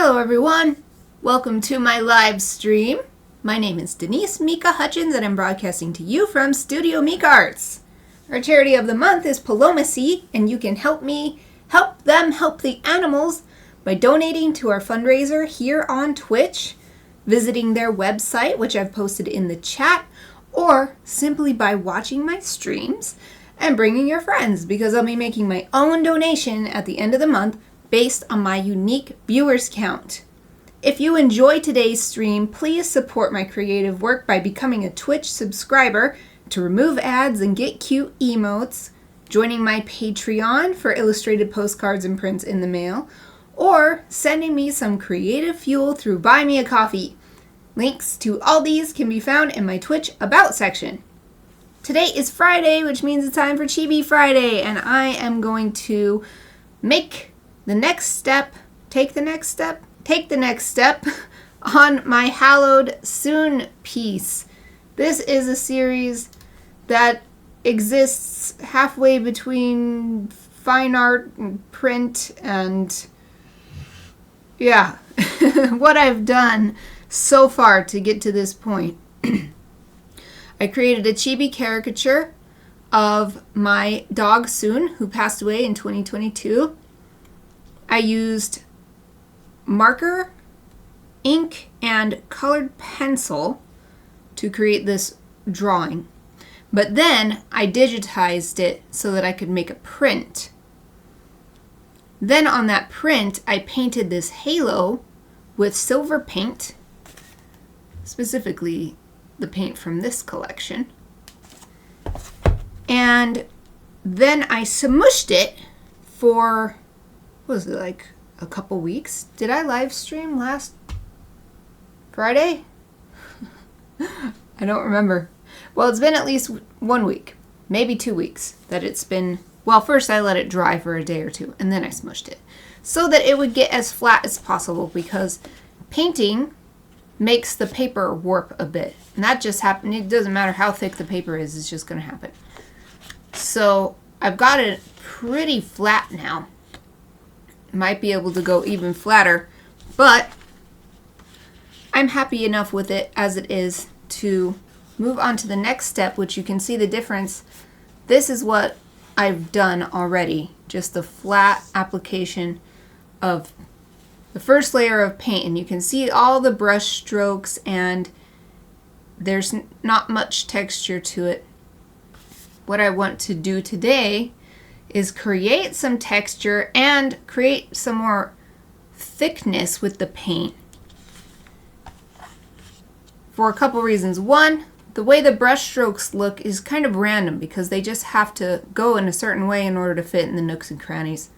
Hello everyone, welcome to my live stream. My name is Denise Mika Hutchins and I'm broadcasting to you from Studio Mikarts. Our charity of the month is Palomacy, and you can help me help them help the animals by donating to our fundraiser here on Twitch, visiting their website, which I've posted in the chat, or simply by watching my streams and bringing your friends, because I'll be making my own donation at the end of the month based on my unique viewers count. If you enjoy today's stream, please support my creative work by becoming a Twitch subscriber to remove ads and get cute emotes, joining my Patreon for illustrated postcards and prints in the mail, or sending me some creative fuel through Buy Me a Coffee. Links to all these can be found in my Twitch About section. Today is Friday, which means it's time for Chibi Friday, and I am going to take the next step on my Hallowed Soon piece. This is a series that exists halfway between fine art and print and yeah, what I've done so far to get to this point. I created a chibi caricature of my dog Soon, who passed away in 2022. I used marker, ink, and colored pencil to create this drawing. But then I digitized it so that I could make a print. Then on that print, I painted this halo with silver paint, specifically the paint from this collection. And then I smushed it for, what was it, like a couple weeks? Did I live stream last Friday? I don't remember. Well, it's been at least 1 week, maybe 2 weeks that it's been. Well, first I let it dry for a day or two and then I smushed it so that it would get as flat as possible, because painting makes the paper warp a bit, and that just happened. It doesn't matter how thick the paper is, it's just going to happen. So I've got it pretty flat now. Might be able to go even flatter, but I'm happy enough with it as it is to move on to the next step, which you can see the difference. This is what I've done already, just the flat application of the first layer of paint, and you can see all the brush strokes and there's not much texture to it. What I want to do today is create some texture and create some more thickness with the paint for a couple reasons. One, the way the brush strokes look is kind of random because they just have to go in a certain way in order to fit in the nooks and crannies.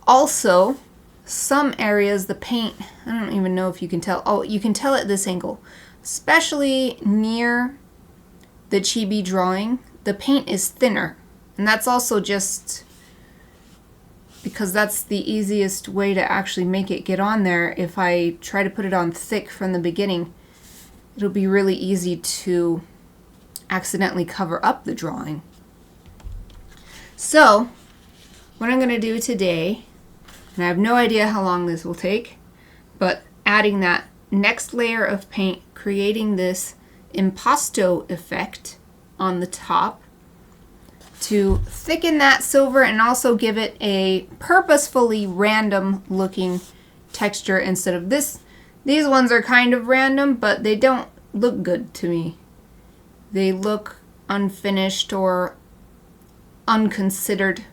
Also, some areas the paint, I don't even know if you can tell. Oh, you can tell at this angle, especially near the chibi drawing, the paint is thinner. And that's also just because that's the easiest way to actually make it get on there. If I try to put it on thick from the beginning, it'll be really easy to accidentally cover up the drawing. So, what I'm going to do today, and I have no idea how long this will take, but adding that next layer of paint, creating this impasto effect on the top, to thicken that silver and also give it a purposefully random looking texture instead of this. These ones are kind of random, but they don't look good to me. They look unfinished or unconsidered.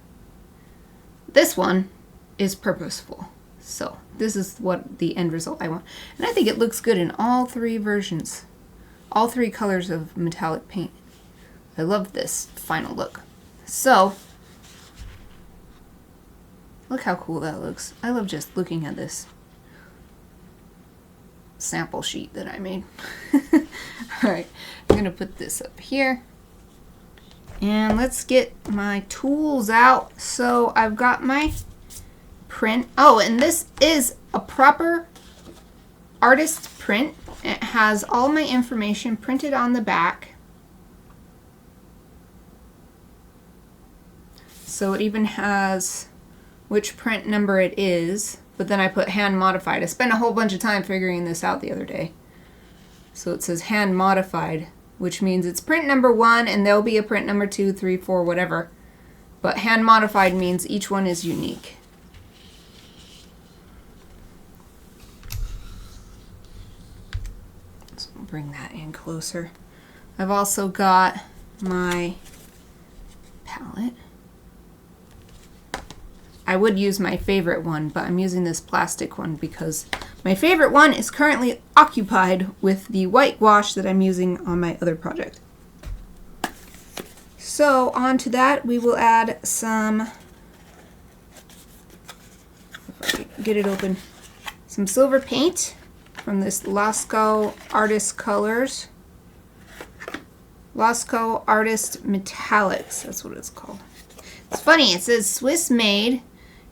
This one is purposeful. So this is what the end result I want. And I think it looks good in all three versions. All three colors of metallic paint. I love this final look. So, look how cool that looks. I love just looking at this sample sheet that I made. Alright, I'm going to put this up here. And let's get my tools out. So, I've got my print. Oh, and this is a proper artist print. It has all my information printed on the back. So it even has which print number it is, but then I put hand modified. I spent a whole bunch of time figuring this out the other day. So it says hand modified, which means it's print number 1 and there'll be a print number 2, 3, 4, whatever. But hand modified means each one is unique. So I'll bring that in closer. I've also got my palette. I would use my favorite one, but I'm using this plastic one because my favorite one is currently occupied with the white gouache that I'm using on my other project. So onto that, we will add some, if I can get it open, some silver paint from this Lasco Artist Colors. Lasco Artist Metallics, that's what it's called. It's funny, it says Swiss made,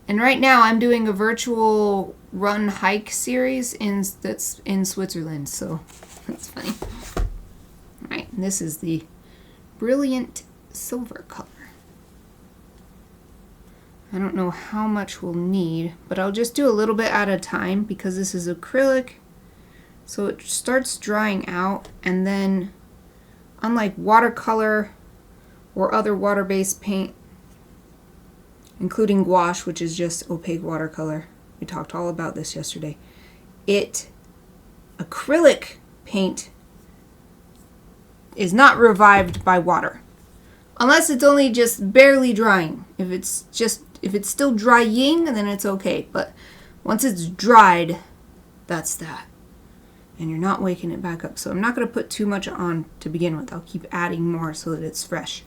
and right now I'm doing a virtual run hike series that's in Switzerland, so that's funny. Alright, this is the Brilliant Silver color. I don't know how much we'll need, but I'll just do a little bit at a time because this is acrylic, so it starts drying out, and then unlike watercolor or other water-based paint, including gouache, which is just opaque watercolor, we talked all about this yesterday, acrylic paint is not revived by water. Unless it's only just barely drying. If it's still drying, then it's okay. But once it's dried, that's that. And you're not waking it back up. So I'm not going to put too much on to begin with. I'll keep adding more so that it's fresh.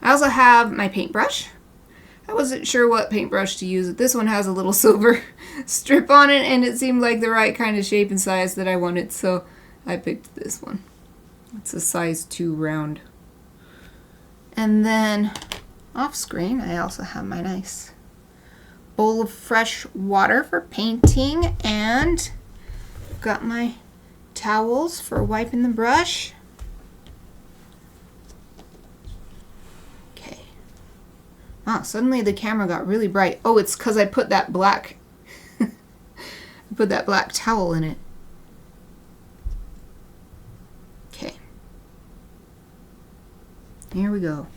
I also have my paintbrush. I wasn't sure what paintbrush to use. This one has a little silver strip on it, and it seemed like the right kind of shape and size that I wanted, so I picked this one. It's a size 2 round. And then off screen, I also have my nice bowl of fresh water for painting, and got my towels for wiping the brush. Okay. Wow, suddenly the camera got really bright. Oh, it's because I put that black I put that black towel in it. Okay. Here we go.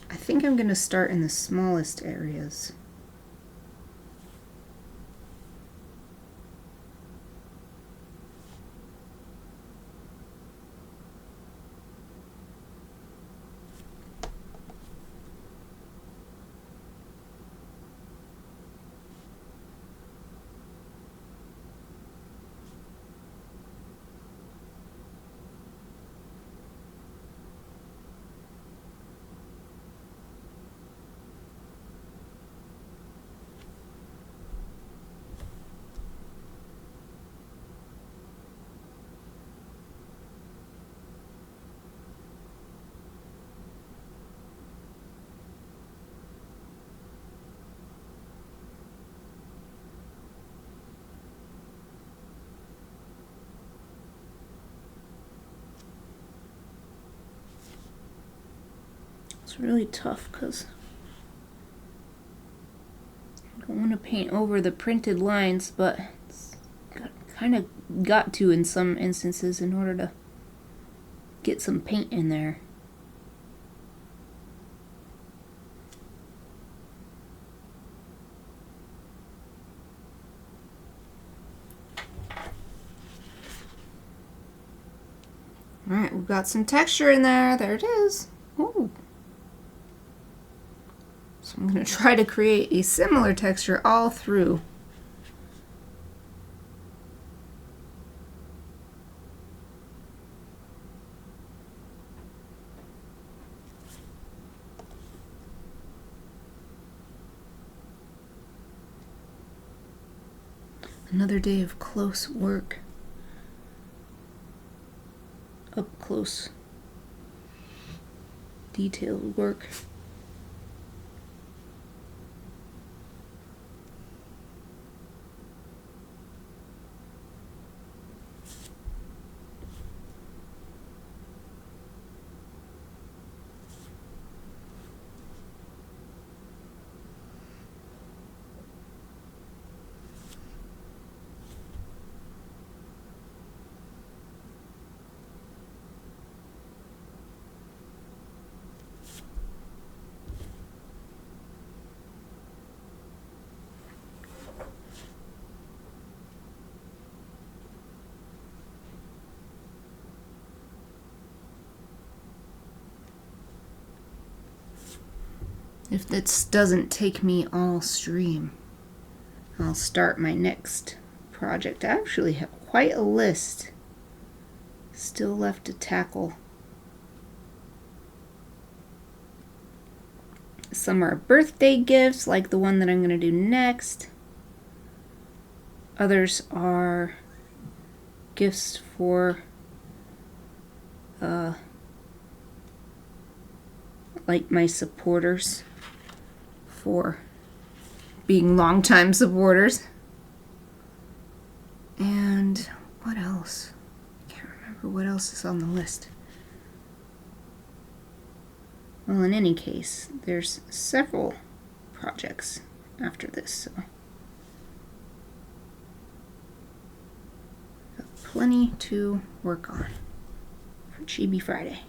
I think I'm going to start in the smallest areas. It's really tough because I don't want to paint over the printed lines, but it's kind of got to in some instances in order to get some paint in there. Alright, we've got some texture in there. There it is. Ooh. So I'm going to try to create a similar texture all through. Another day of close work. Up close, detailed work. if this doesn't take me all stream, I'll start my next project. I actually have quite a list still left to tackle. Some are birthday gifts, like the one that I'm going to do next. Others are gifts for like my supporters, for being longtime supporters. And what else? I can't remember what else is on the list. Well, in any case, there's several projects after this, so got plenty to work on for Chibi Friday.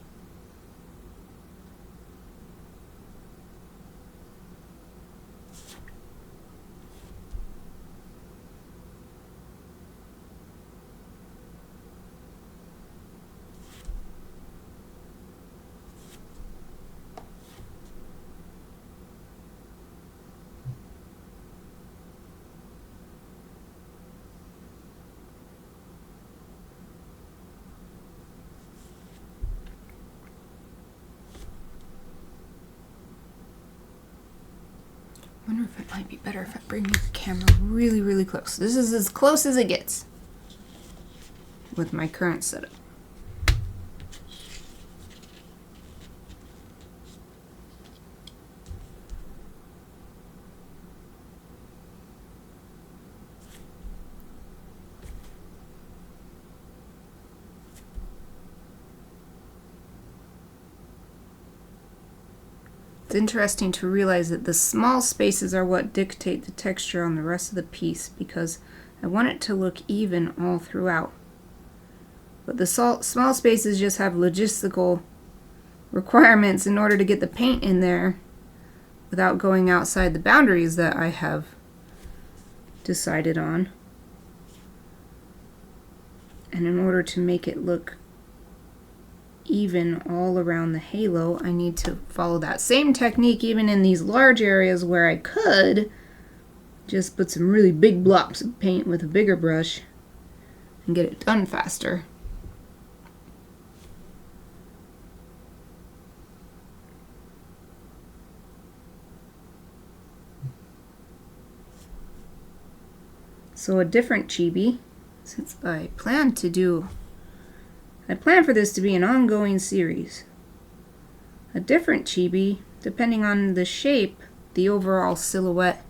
I wonder if it might be better if I bring the camera really, really close. This is as close as it gets with my current setup. It's interesting to realize that the small spaces are what dictate the texture on the rest of the piece, because I want it to look even all throughout. But the small spaces just have logistical requirements in order to get the paint in there without going outside the boundaries that I have decided on. And in order to make it look even all around the halo, I need to follow that same technique even in these large areas where I could just put some really big blobs of paint with a bigger brush and get it done faster. So a different Chibi, since I plan for this to be an ongoing series. A different Chibi, depending on the shape, the overall silhouette,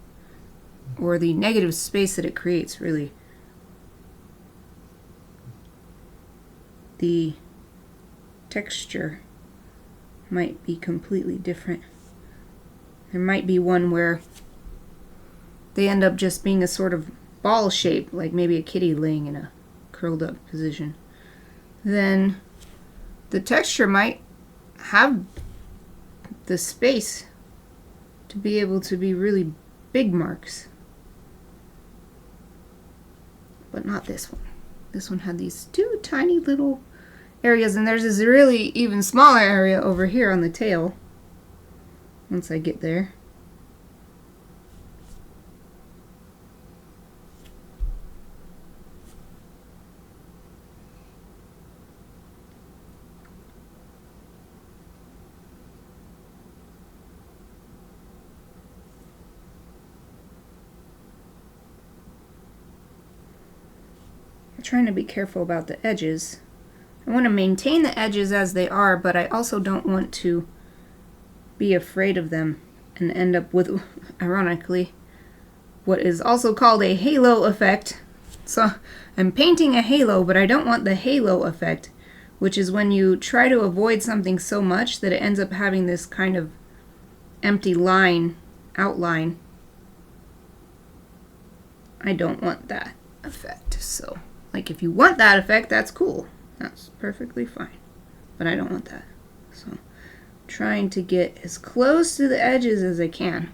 or the negative space that it creates, really. The texture might be completely different. There might be one where they end up just being a sort of ball shape, like maybe a kitty laying in a curled up position. Then the texture might have the space to be able to be really big marks. But not this one. This one had these two tiny little areas, and there's this really even smaller area over here on the tail once I get there. Trying to be careful about the edges. I want to maintain the edges as they are, but I also don't want to be afraid of them and end up with, ironically, what is also called a halo effect. So I'm painting a halo, but I don't want the halo effect, which is when you try to avoid something so much that it ends up having this kind of empty line, outline. I don't want that effect, so like if you want that effect, that's cool. That's perfectly fine. But I don't want that. So I'm trying to get as close to the edges as I can.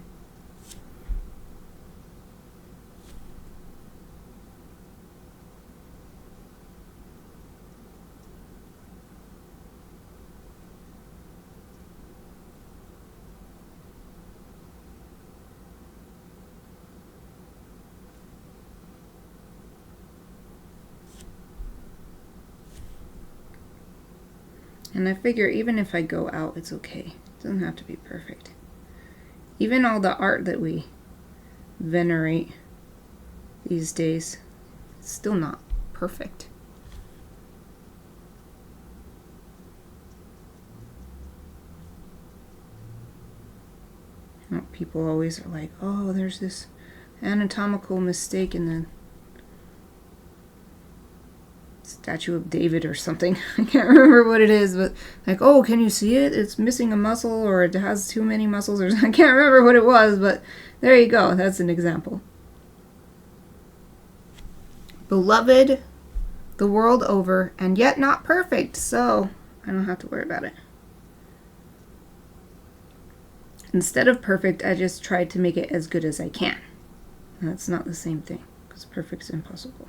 And I figure even if I go out, it's okay. It doesn't have to be perfect. Even all the art that we venerate these days, it's still not perfect. People always are like, oh, there's this anatomical mistake in the Statue of David or something. I can't remember what it is, but like, oh, can you see it? It's missing a muscle, or it has too many muscles, or I can't remember what it was, but there you go. That's an example. Beloved the world over, and yet not perfect, so I don't have to worry about it. Instead of perfect, I just tried to make it as good as I can. And that's not the same thing, because perfect's impossible.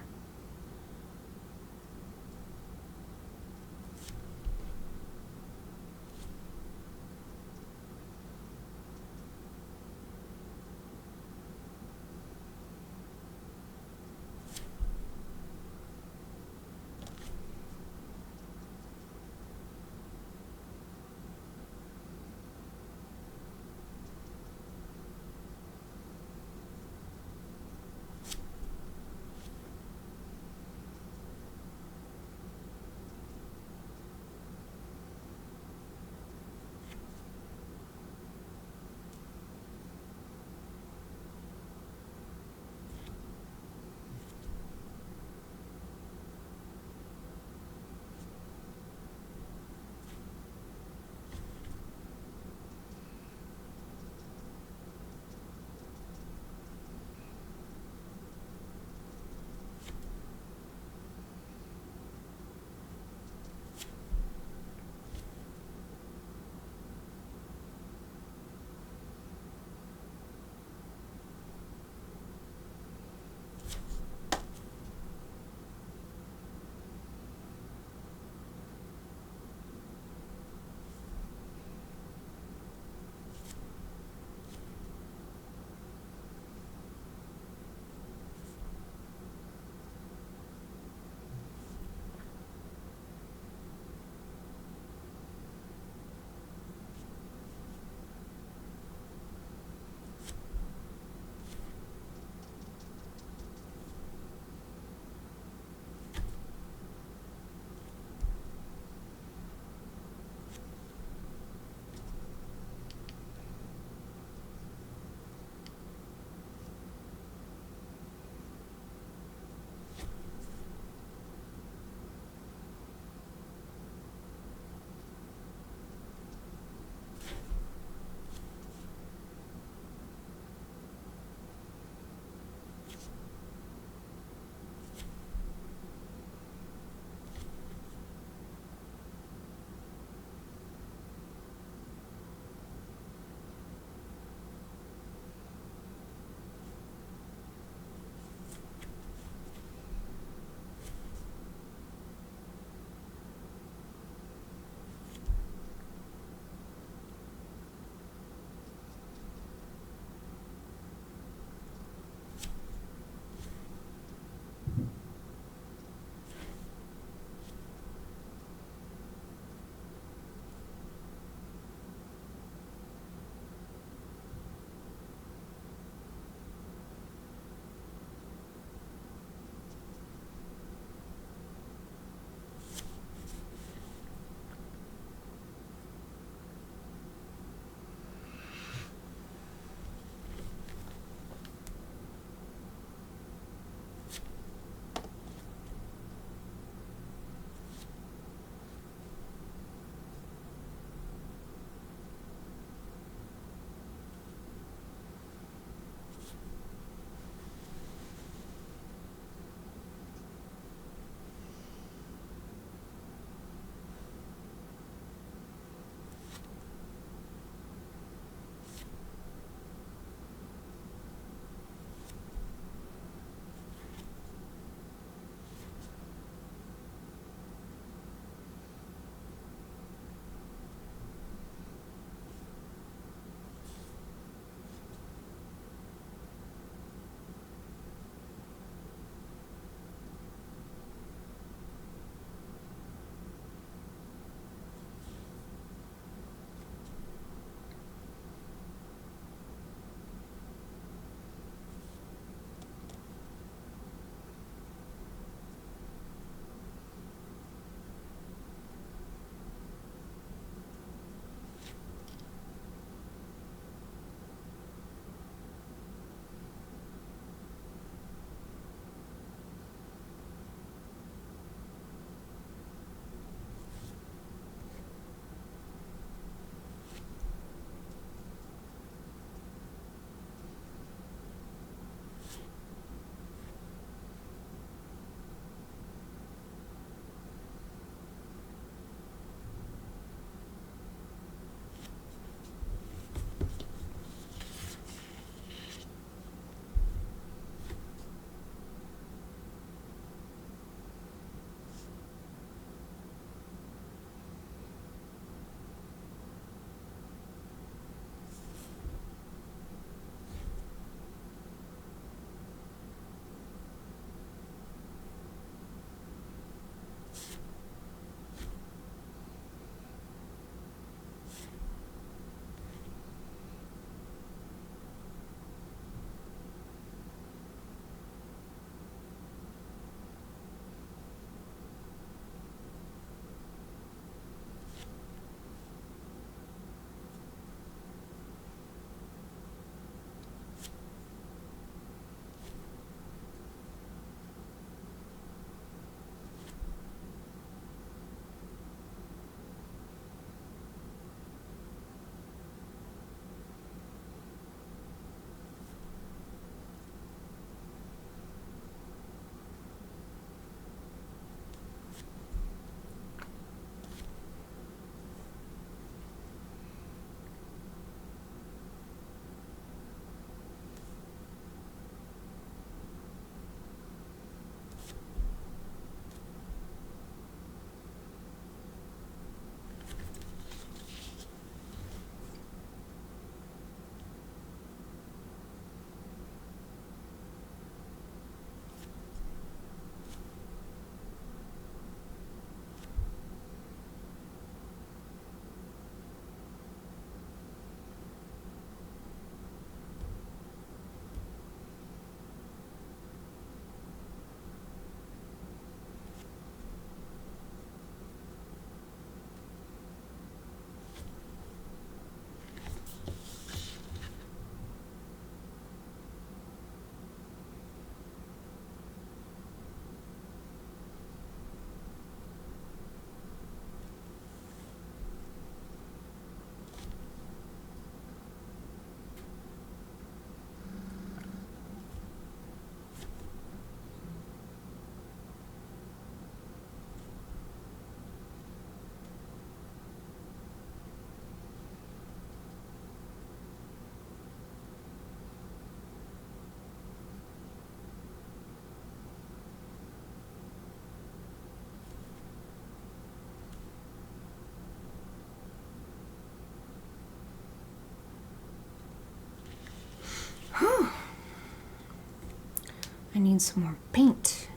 need some more paint.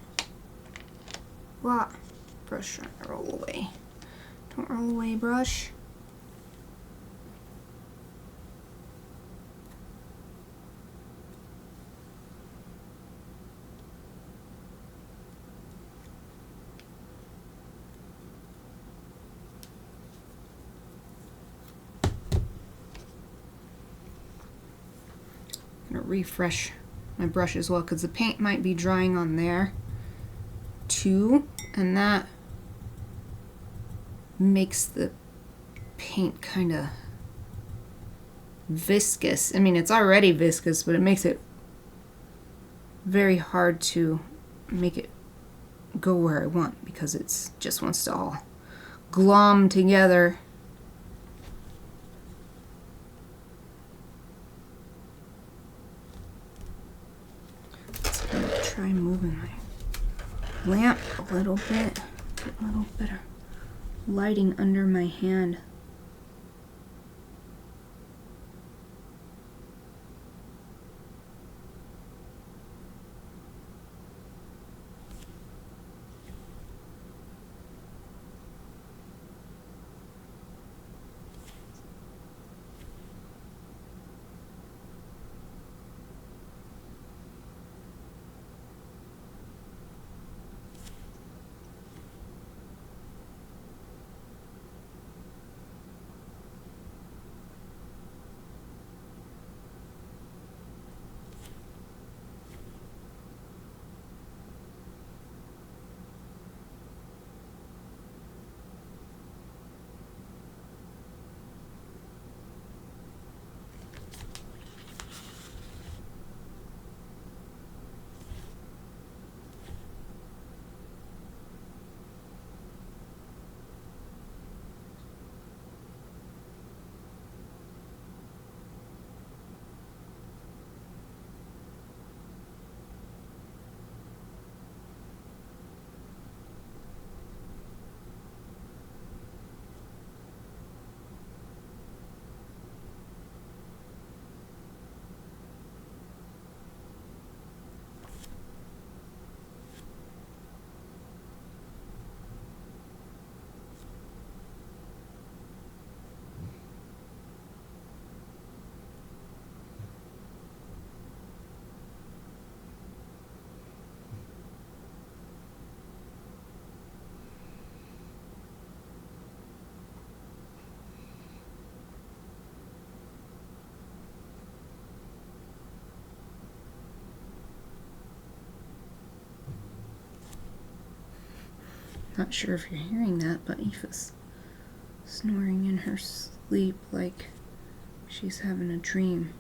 What? Brush trying to roll away. Don't roll away, brush. I'm gonna refresh my brush as well because the paint might be drying on there too, and that makes the paint kind of viscous. I mean, it's already viscous, but it makes it very hard to make it go where I want because it's just wants to all glom together. Try moving my lamp a little bit, get a little bit of lighting under my hand. Not sure if you're hearing that, but Aoife's snoring in her sleep like she's having a dream.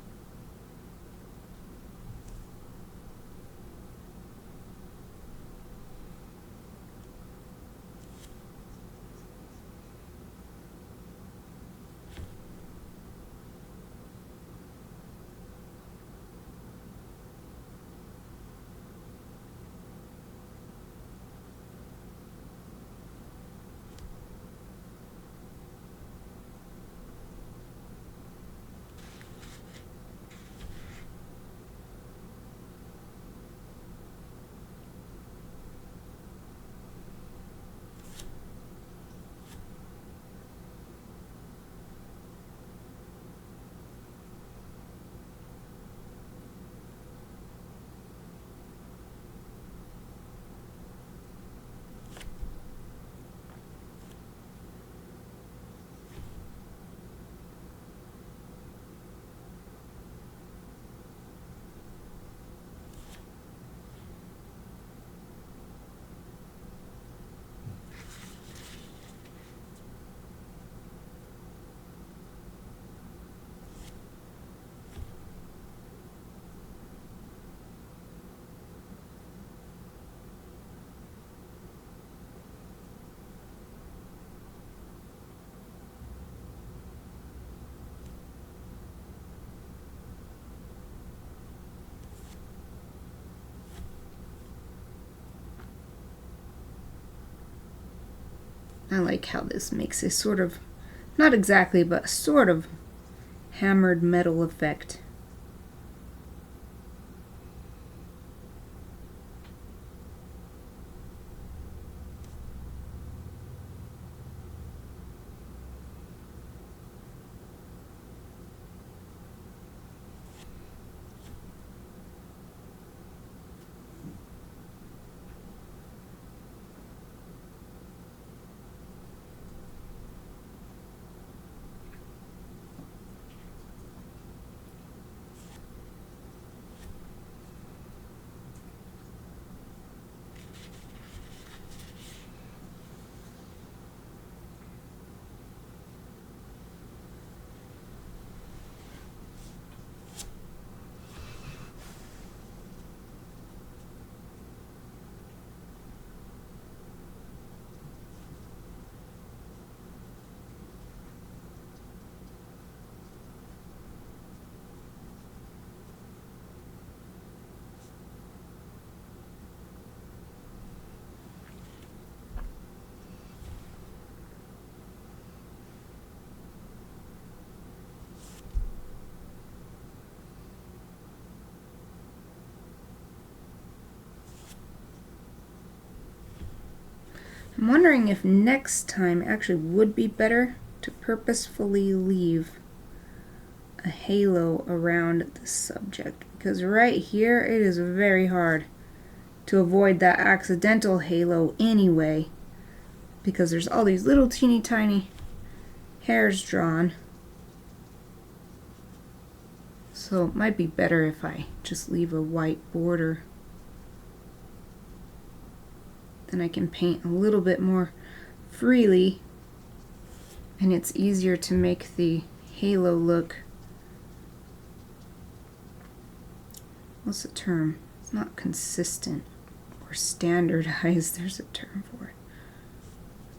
I like how this makes a sort of, not exactly, but sort of hammered metal effect. I'm wondering if next time actually would be better to purposefully leave a halo around the subject, because right here it is very hard to avoid that accidental halo anyway, because there's all these little teeny tiny hairs drawn. So it might be better if I just leave a white border. Then I can paint a little bit more freely, and it's easier to make the halo look, what's the term? It's not consistent or standardized. There's a term for it.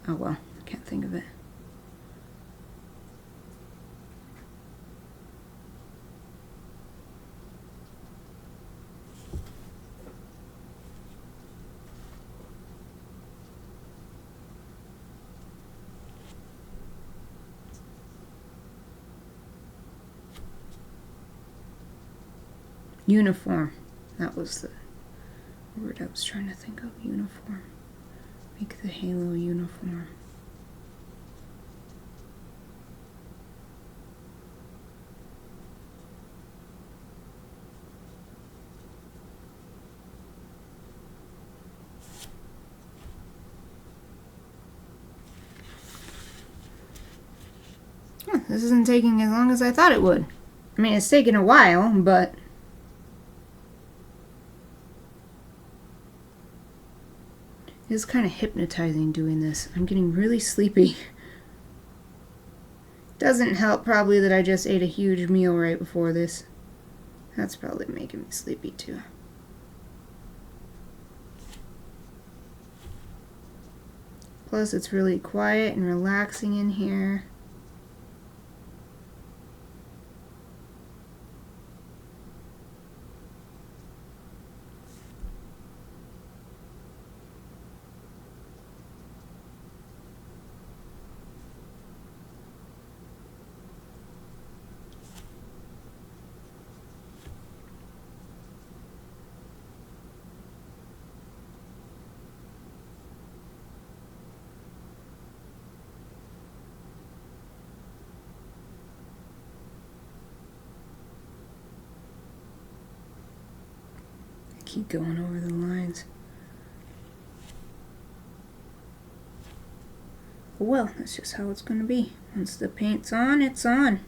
Oh well, I can't think of it. Uniform. That was the word I was trying to think of. Uniform. Make the halo uniform. This isn't taking as long as I thought it would. I mean, it's taken a while, but it's kind of hypnotizing doing this. I'm getting really sleepy. Doesn't help probably that I just ate a huge meal right before this. That's probably making me sleepy too. Plus it's really quiet and relaxing in here. Keep going over the lines. Well, that's just how it's going to be. Once the paint's on, it's on.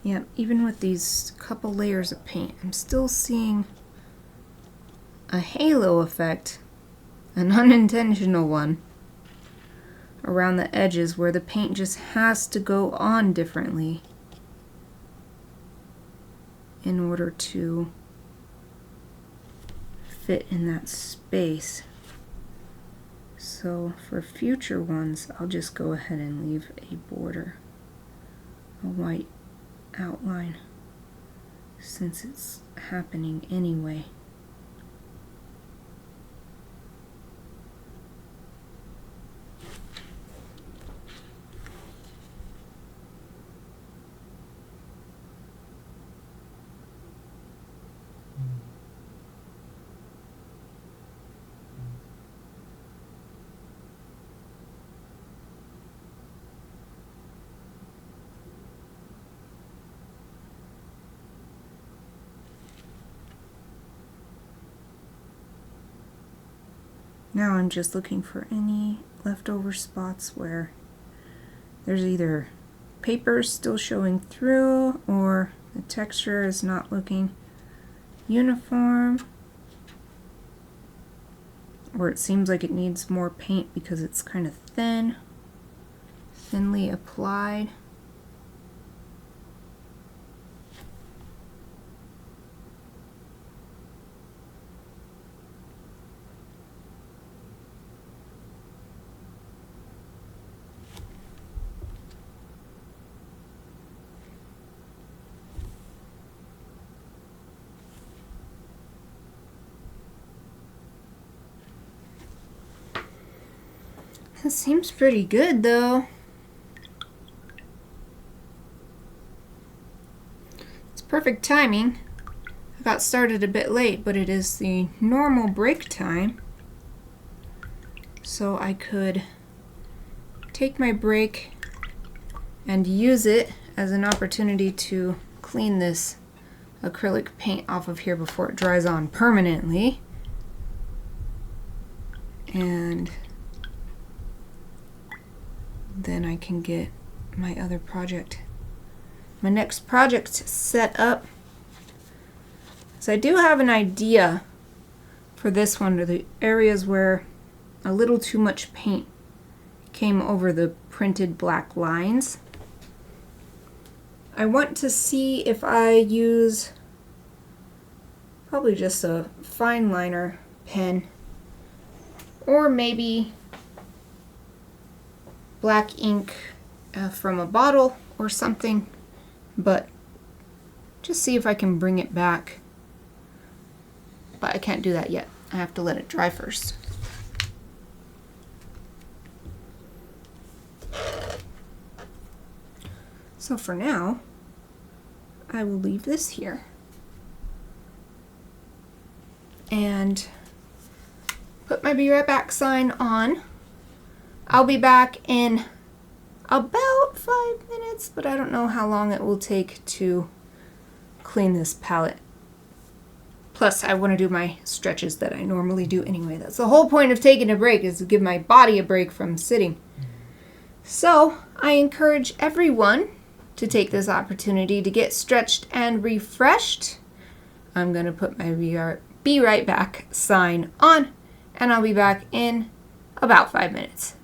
Yeah, even with these couple layers of paint, I'm still seeing a halo effect, an unintentional one, around the edges where the paint just has to go on differently in order to fit in that space. So for future ones, I'll just go ahead and leave a border, a white outline, since it's happening anyway. Now I'm just looking for any leftover spots where there's either paper still showing through or the texture is not looking uniform, or it seems like it needs more paint because it's kind of thinly applied. This seems pretty good though. It's perfect timing. I got started a bit late, but it is the normal break time. So I could take my break and use it as an opportunity to clean this acrylic paint off of here before it dries on permanently. And then I can get my other project, my next project set up. So I do have an idea for this one, to the areas where a little too much paint came over the printed black lines. I want to see if I use probably just a fine liner pen, or maybe black ink from a bottle or something, but just see if I can bring it back. But I can't do that yet. I have to let it dry first. So for now, I will leave this here and put my Be Right Back sign on. I'll be back in about 5 minutes, but I don't know how long it will take to clean this palette. Plus, I want to do my stretches that I normally do anyway. That's the whole point of taking a break, is to give my body a break from sitting. So, I encourage everyone to take this opportunity to get stretched and refreshed. I'm going to put my Be Right Back sign on, and I'll be back in about 5 minutes.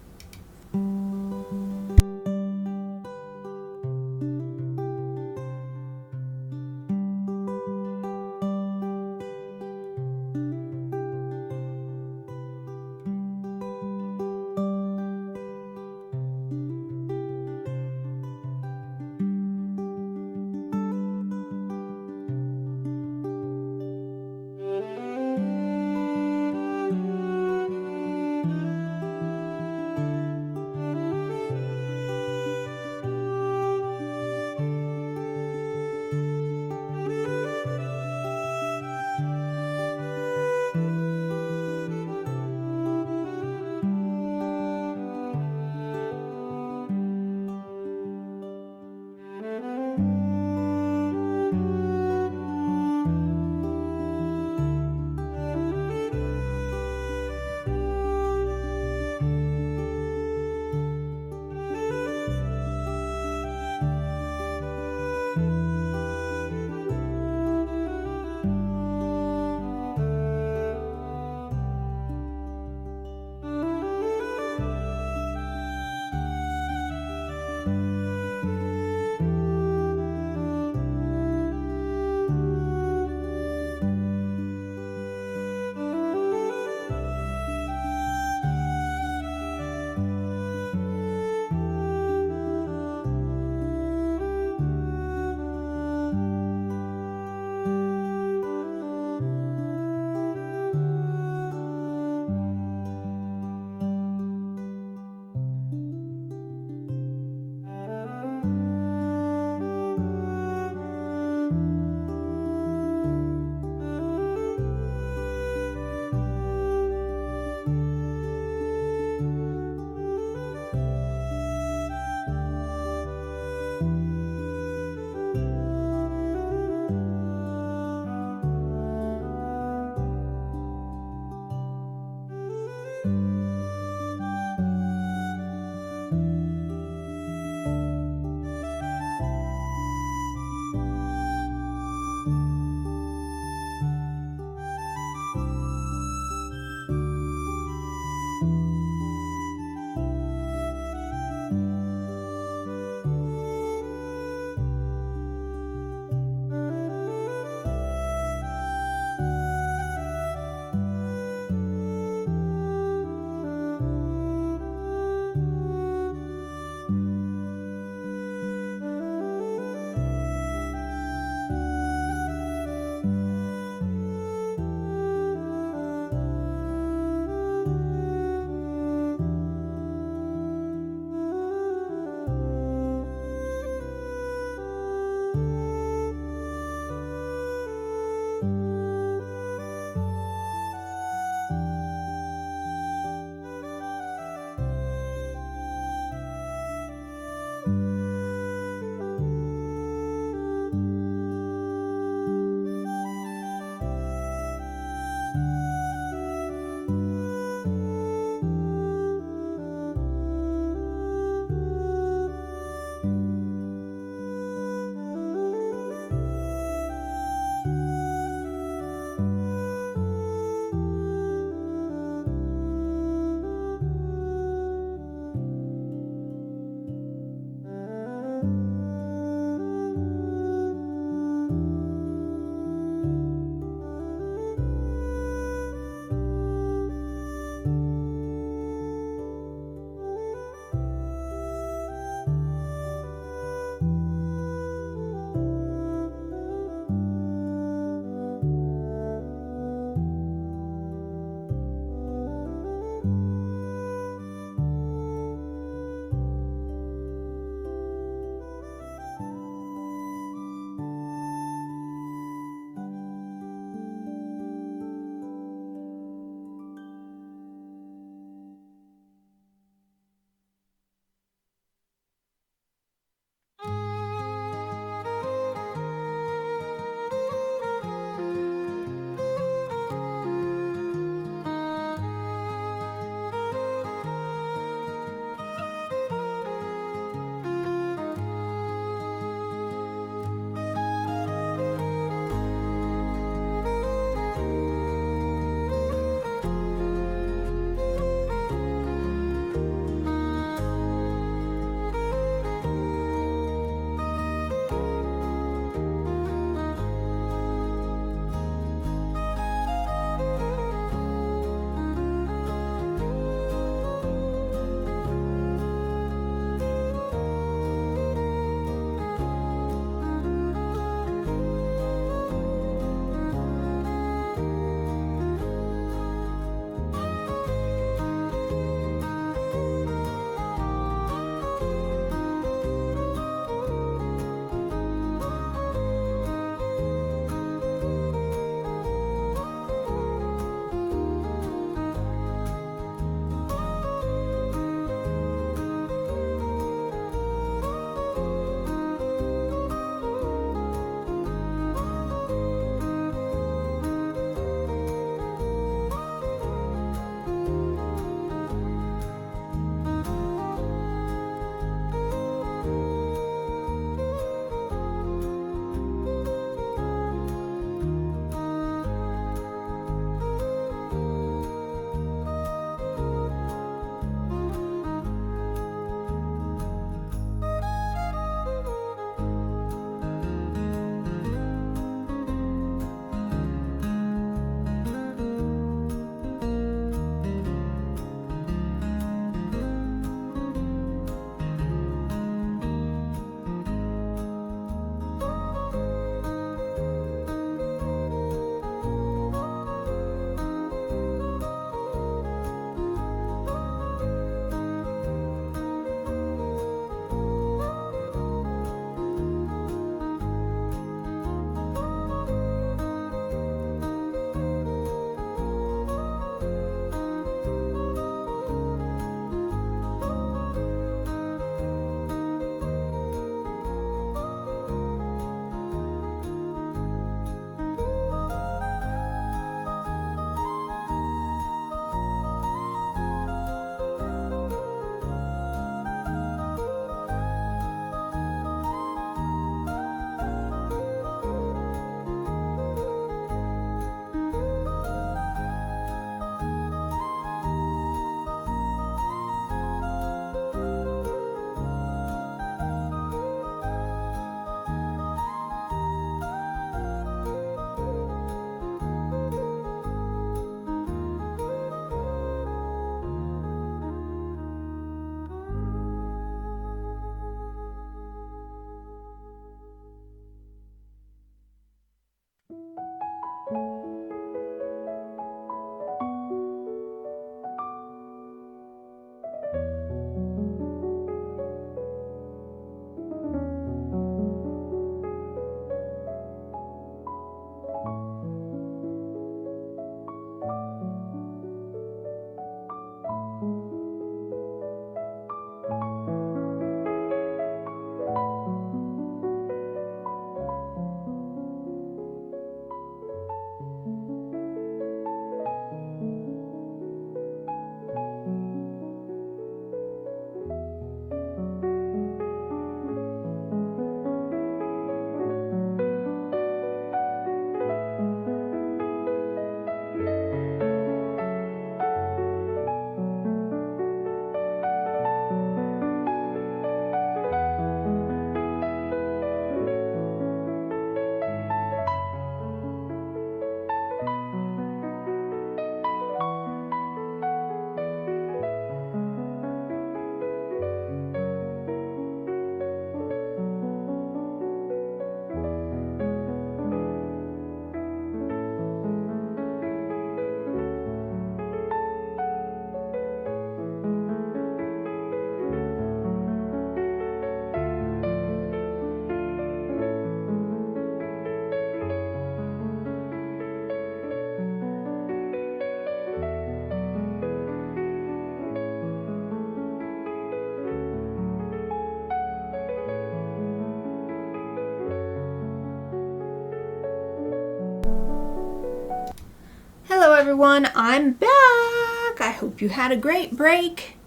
everyone, I'm back. I hope you had a great break.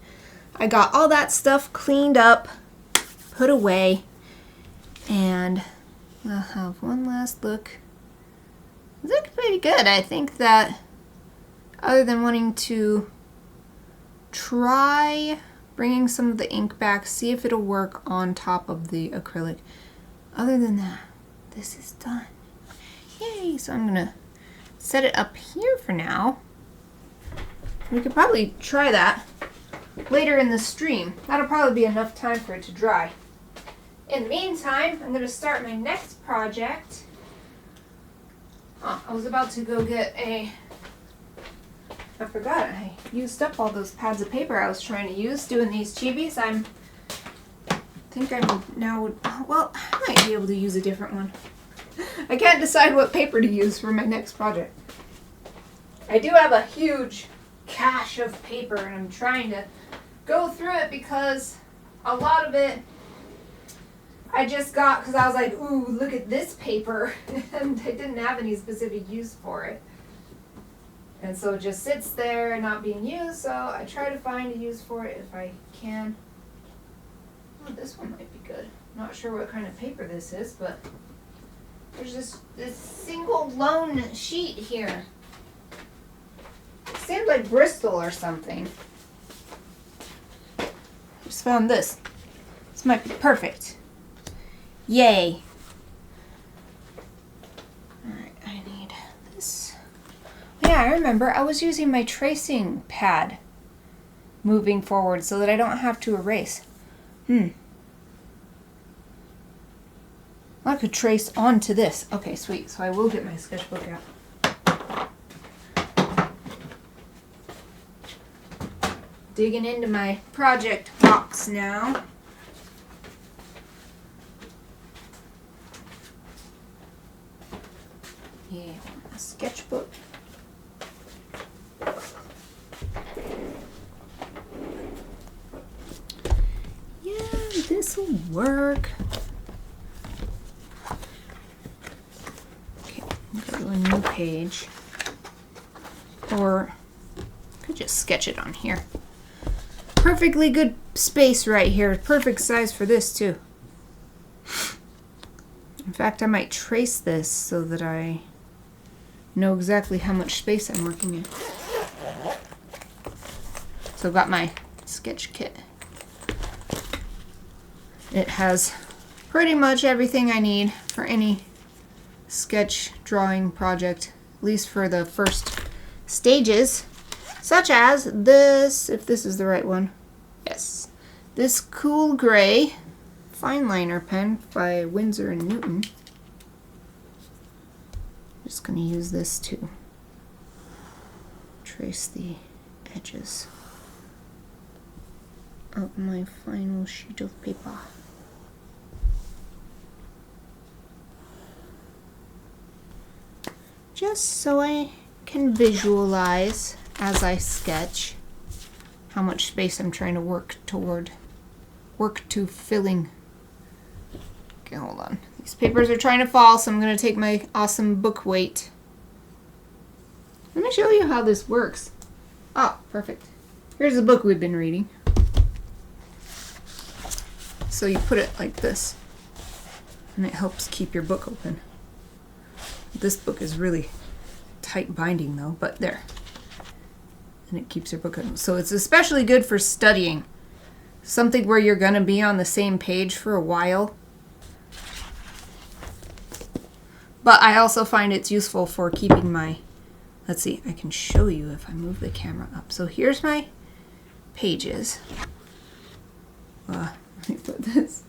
I got all that stuff cleaned up, put away, and I'll have one last look. It looks pretty good. I think that other than wanting to try bringing some of the ink back, see if it'll work on top of the acrylic. Other than that, this is done. Yay! So I'm gonna set it up here for now. We could probably try that later in the stream. That'll probably be enough time for it to dry. In the meantime, I'm gonna start my next project. I was about to go get I forgot, I used up all those pads of paper I was trying to use doing these Chibis. I might be able to use a different one. I can't decide what paper to use for my next project. I do have a huge cache of paper and I'm trying to go through it because a lot of it I just got because I was like, ooh, look at this paper, and I didn't have any specific use for it. And so it just sits there not being used, so I try to find a use for it if I can. Oh, this one might be good. Not sure what kind of paper this is, but there's just this single lone sheet here. It seems like Bristol or something. Just found this. This might be perfect. Yay. Alright, I need this. Yeah, I remember I was using my tracing pad moving forward so that I don't have to erase. I could trace onto this. Okay, sweet. So I will get my sketchbook out. Digging into my project box now. Yeah, a sketchbook. Yeah, this'll work. Okay, go to a new page. Or I could just sketch it on here. Perfectly good space right here. Perfect size for this too. In fact, I might trace this so that I know exactly how much space I'm working in. So I've got my sketch kit. It has pretty much everything I need for any sketch drawing project, at least for the first stages, such as this, if this is the right one. Yes. This cool gray fine liner pen by Winsor & Newton. Just going to use this to trace the edges of my final sheet of paper. Just so I can visualize as I sketch how much space I'm trying to work to filling. Okay, hold on. These papers are trying to fall, so I'm going to take my awesome book weight. Let me show you how this works. Oh, perfect. Here's the book we've been reading. So you put it like this, and it helps keep your book open. This book is really tight binding though, but there. And it keeps your book open. So it's especially good for studying. Something where you're going to be on the same page for a while. But I also find it's useful for keeping my, let's see, I can show you if I move the camera up. So here's my pages. Let me put this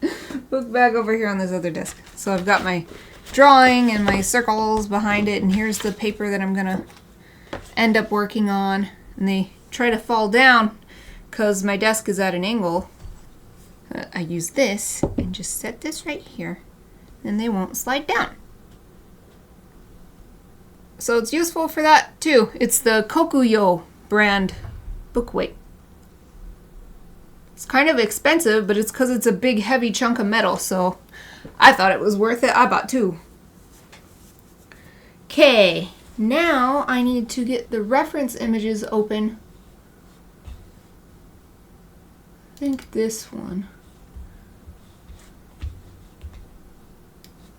book back over here on this other desk. So I've got my drawing and my circles behind it, and here's the paper that I'm going to end up working on. And they try to fall down because my desk is at an angle. I use this and just set this right here, and they won't slide down. So it's useful for that too. It's the Kokuyo brand book weight. It's kind of expensive, but it's because it's a big heavy chunk of metal, so I thought it was worth it. I bought two. Okay, Now I need to get the reference images open. I think this one.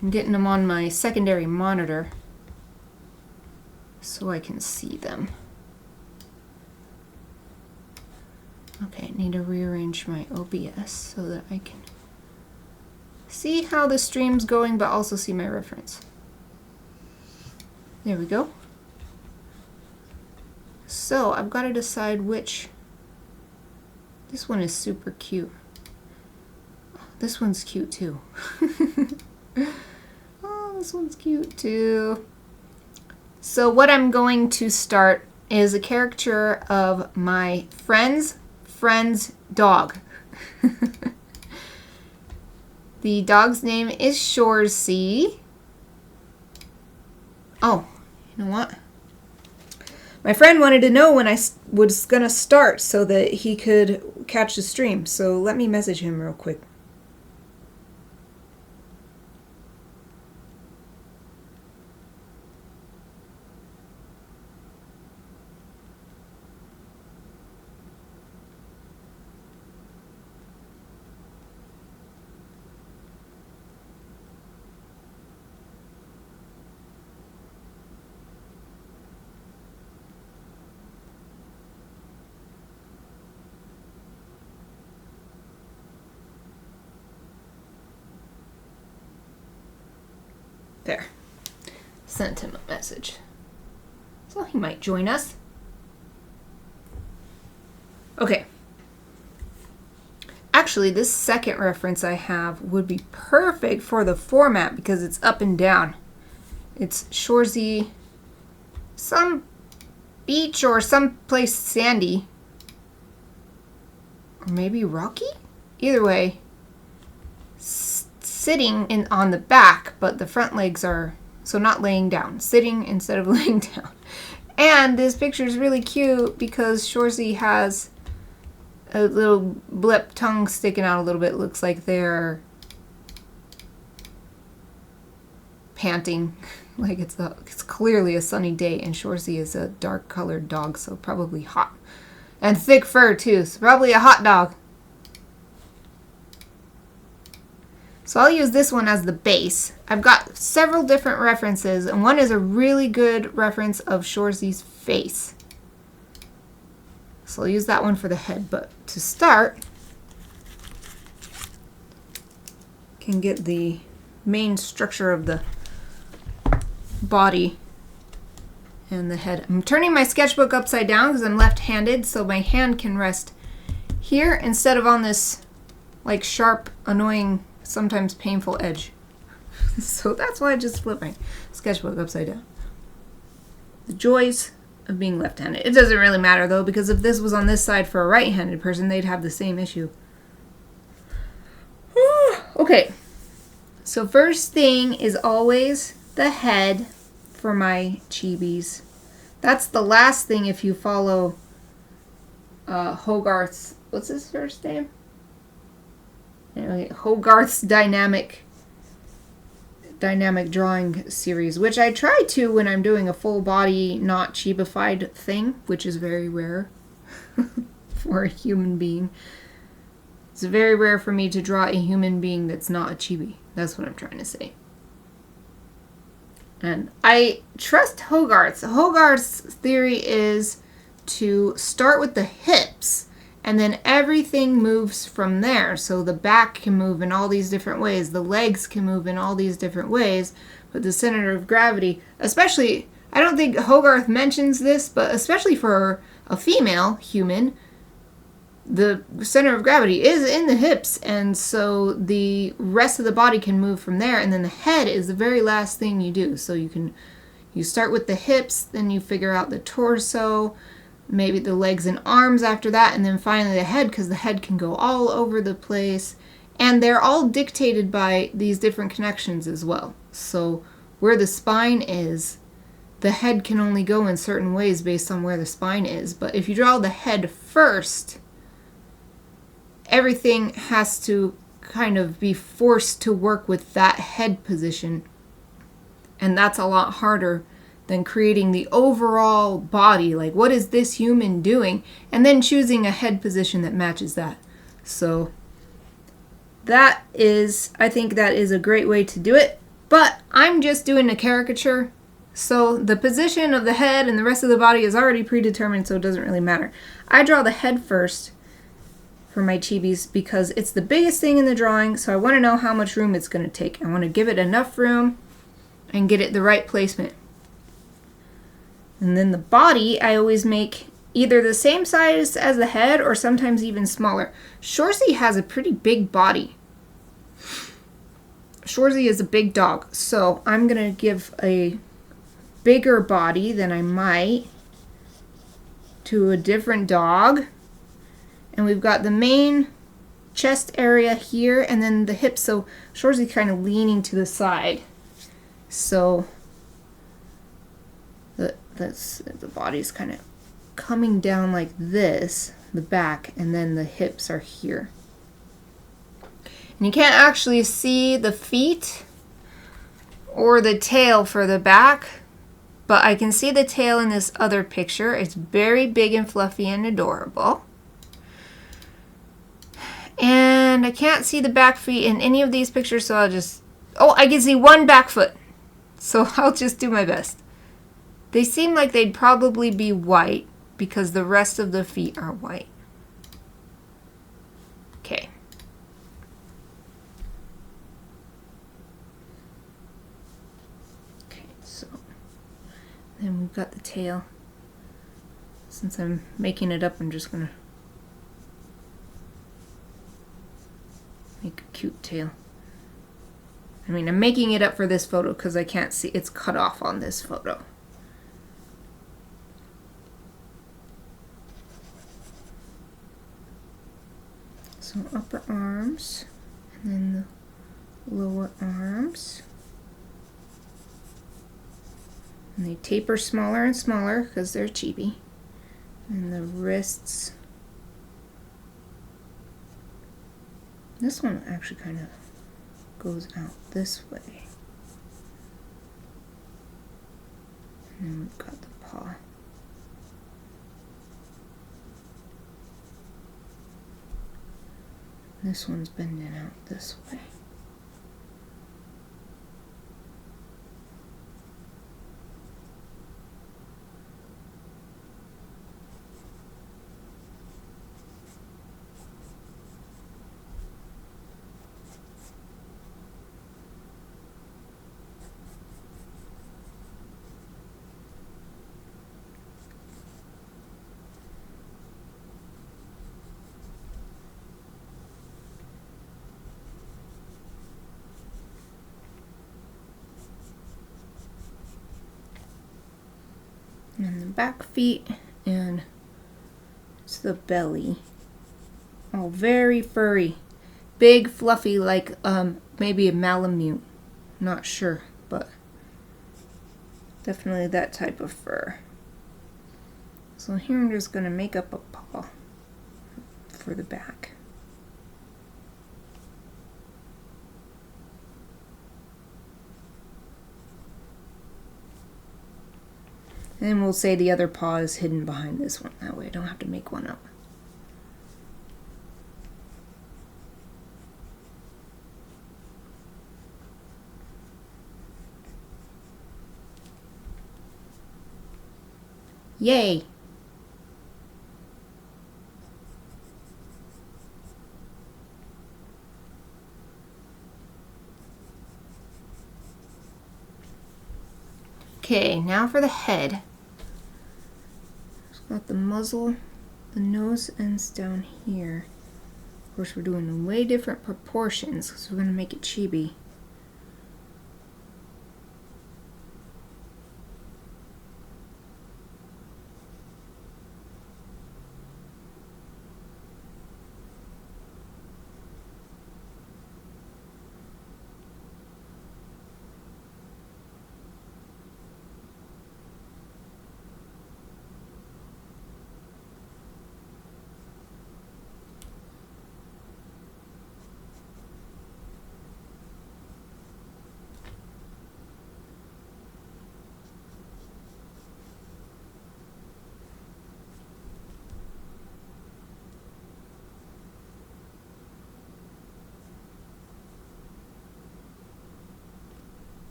I'm getting them on my secondary monitor so I can see them. Okay, I need to rearrange my OBS so that I can see how the stream's going, but also see my reference. There we go. So I've got to decide which. This one is super cute. This one's cute too. Oh, this one's cute too. So what I'm going to start is a caricature of my friend's dog. The dog's name is Shorsey. Oh, you know what? My friend wanted to know when I was going to start so that he could catch the stream. So let me message him real quick. There. Sent him a message. So he might join us. Okay. Actually, this second reference I have would be perfect for the format because it's up and down. It's Shorsey, some beach or someplace sandy. Or maybe rocky? Either way. Sitting on the back, but the front legs are, so not laying down, sitting instead of laying down. And this picture is really cute because Shorsey has a little blip tongue sticking out a little bit. Looks like they're panting, like it's clearly a sunny day, and Shorsey is a dark colored dog, so probably hot. And thick fur too, so probably a hot dog. So I'll use this one as the base. I've got several different references, and one is a really good reference of Shorsey's face. So I'll use that one for the head, but to start, can get the main structure of the body and the head. I'm turning my sketchbook upside down because I'm left-handed, so my hand can rest here instead of on this like sharp, annoying, sometimes painful edge. So that's why I just flip my sketchbook upside down. The joys of being left-handed. It doesn't really matter though, because if this was on this side for a right-handed person, they'd have the same issue. Okay, so first thing is always the head for my chibis. That's the last thing if you follow Hogarth's, what's his first name? Anyway, Hogarth's dynamic drawing series, which I try to when I'm doing a full body, not chibified thing, which is very rare for a human being. It's very rare for me to draw a human being that's not a chibi. That's what I'm trying to say. And I trust Hogarth's. Hogarth's theory is to start with the hips, and then everything moves from there. So the back can move in all these different ways. The legs can move in all these different ways. But the center of gravity, especially, I don't think Hogarth mentions this, but especially for a female human, the center of gravity is in the hips. And so the rest of the body can move from there. And then the head is the very last thing you do. So you start with the hips, then you figure out the torso, maybe the legs and arms after that, and then finally the head, because the head can go all over the place. And they're all dictated by these different connections as well. So where the spine is, the head can only go in certain ways based on where the spine is. But if you draw the head first, everything has to kind of be forced to work with that head position. And that's a lot harder than creating the overall body. Like, what is this human doing? And then choosing a head position that matches that. So that is, I think that is a great way to do it. But I'm just doing a caricature. So the position of the head and the rest of the body is already predetermined, so it doesn't really matter. I draw the head first for my chibis because it's the biggest thing in the drawing, so I want to know how much room it's going to take. I want to give it enough room and get it the right placement. And then the body, I always make either the same size as the head or sometimes even smaller. Shorsey has a pretty big body. Shorsey is a big dog, so I'm going to give a bigger body than I might to a different dog. And we've got the main chest area here and then the hips, so Shorsey kind of leaning to the side. So the body's kind of coming down like this, the back, and then the hips are here. And you can't actually see the feet or the tail for the back, but I can see the tail in this other picture. It's very big and fluffy and adorable. And I can't see the back feet in any of these pictures, so I'll just... Oh, I can see one back foot. So I'll just do my best. They seem like they'd probably be white because the rest of the feet are white. Okay. Okay, so then we've got the tail. Since I'm making it up, I'm just gonna make a cute tail. I mean, I'm making it up for this photo because I can't see, it's cut off on this photo. So upper arms, and then the lower arms. And they taper smaller and smaller because they're chibi. And the wrists. This one actually kind of goes out this way. And then we've got the paw. This one's bending out this way. And the back feet, and it's the belly. Oh, very furry. Big, fluffy, like maybe a Malamute. Not sure, but definitely that type of fur. So here I'm just going to make up a paw for the back. And then we'll say the other paw is hidden behind this one. That way I don't have to make one up. Yay! Okay, now for the head. Just got the muzzle, the nose ends down here. Of course, we're doing way different proportions because we're going to make it chibi.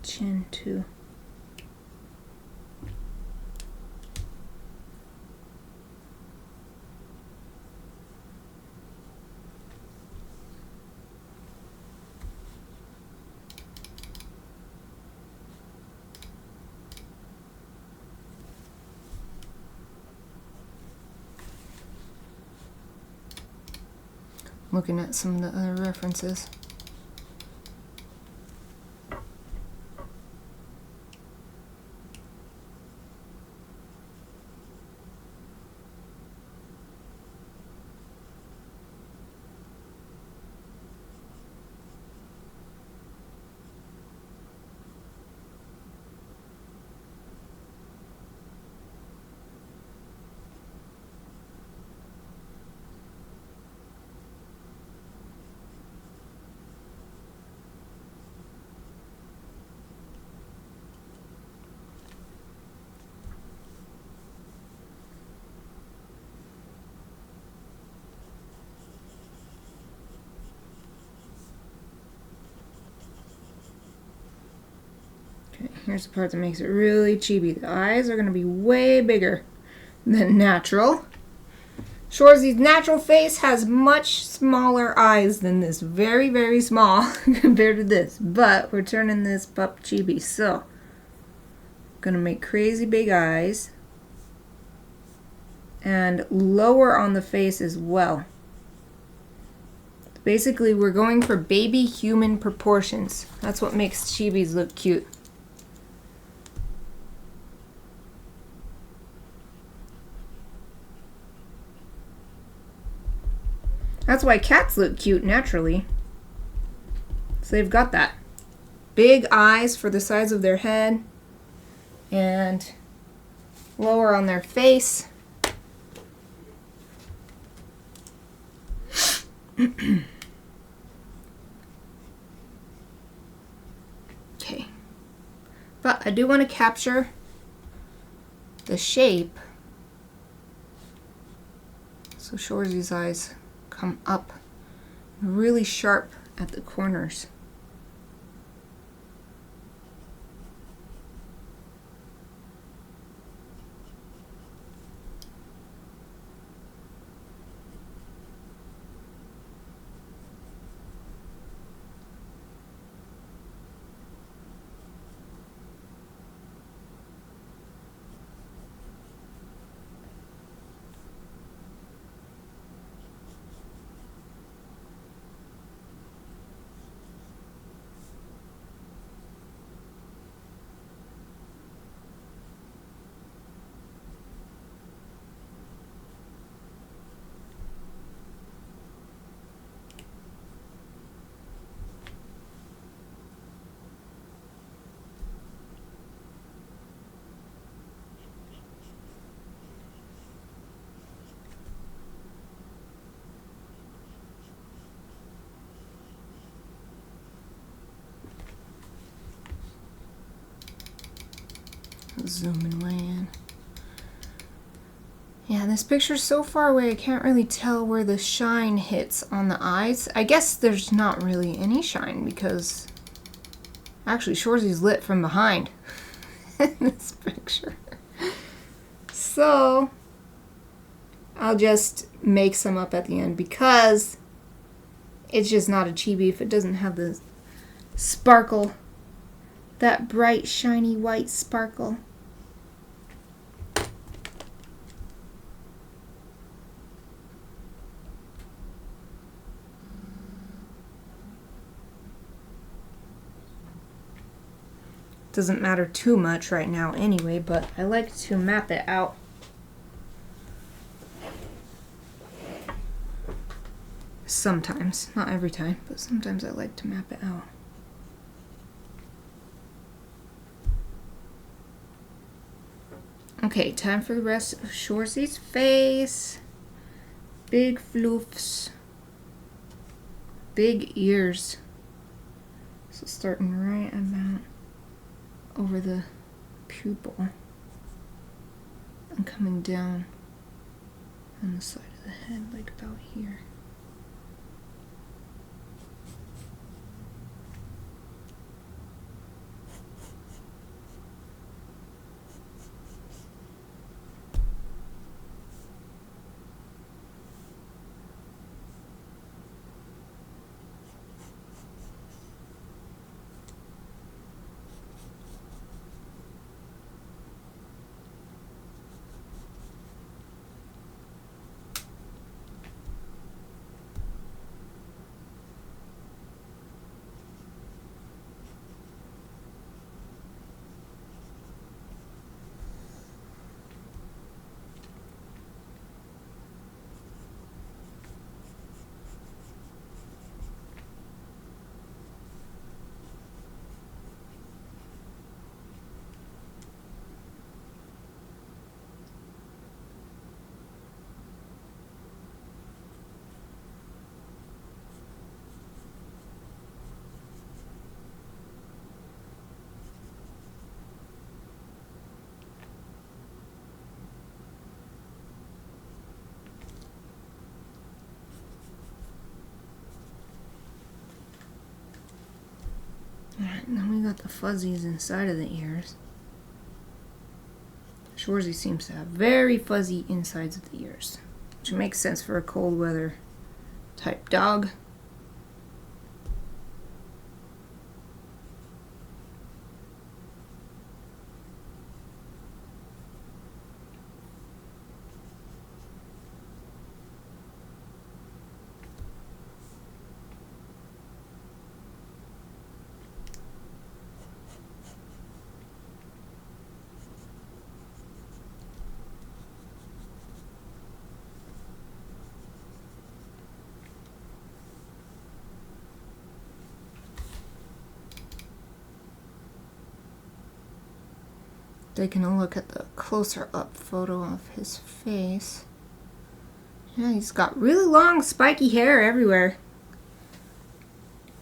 chin too. Looking at some of the other references. Here's the part that makes it really chibi. The eyes are going to be way bigger than natural. Shorsey's natural face has much smaller eyes than this. Very, very small compared to this. But we're turning this pup chibi. So, going to make crazy big eyes. And lower on the face as well. Basically, we're going for baby human proportions. That's what makes chibis look cute. That's why cats look cute naturally. So they've got that. Big eyes for the size of their head. And lower on their face. Okay. But I do want to capture the shape. So Shorsey's eyes come up really sharp at the corners. Zooming way in. Yeah, this picture's so far away I can't really tell where the shine hits on the eyes. I guess there's not really any shine because actually Shorsey's lit from behind in this picture. So I'll just make some up at the end because it's just not a chibi if it doesn't have the sparkle. That bright, shiny, white sparkle. Doesn't matter too much right now anyway, but I like to map it out. Sometimes, not every time, but sometimes I like to map it out. Okay, time for the rest of Shorsey's face. Big floofs. Big ears. So starting right about over the pupil and coming down on the side of the head, like about here. Alright, then we got the fuzzies inside of the ears. Shorsey seems to have very fuzzy insides of the ears, which makes sense for a cold weather type dog. Taking a look at the closer up photo of his face. Yeah, he's got really long spiky hair everywhere.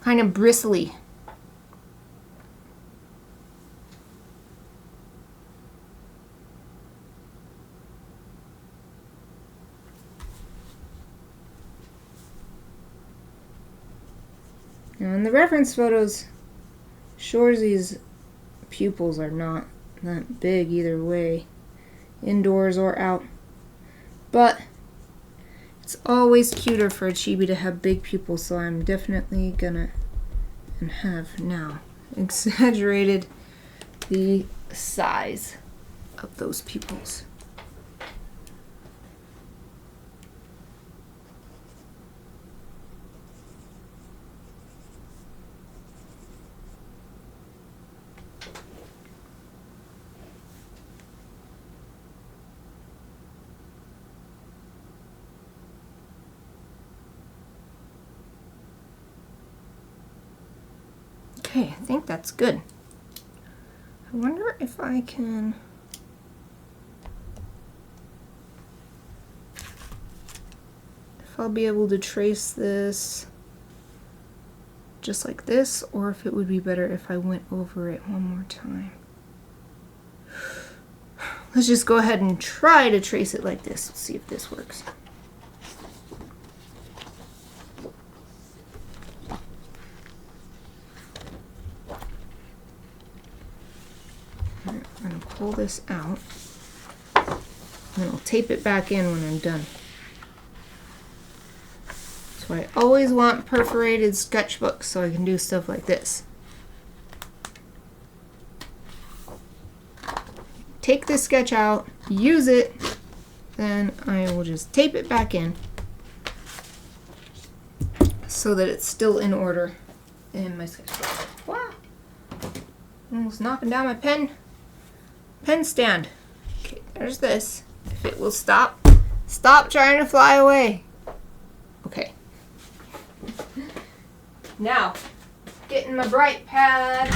Kind of bristly. Now in the reference photos, Shorsey's pupils are not that big either way, indoors or out. But it's always cuter for a chibi to have big pupils, so I'm definitely gonna, and have now, exaggerated the size of those pupils. Okay, I think that's good. I wonder if I can... if I'll be able to trace this just like this, or if it would be better if I went over it one more time. Let's just go ahead and try to trace it like this. Let's see if this works. I'm going to pull this out, and then I'll tape it back in when I'm done. So I always want perforated sketchbooks so I can do stuff like this. Take this sketch out, use it, then I will just tape it back in so that it's still in order in my sketchbook. Wow! Almost knocking down my pen stand. Okay, there's this. If it will stop trying to fly away. Okay. Now, getting my bright pad.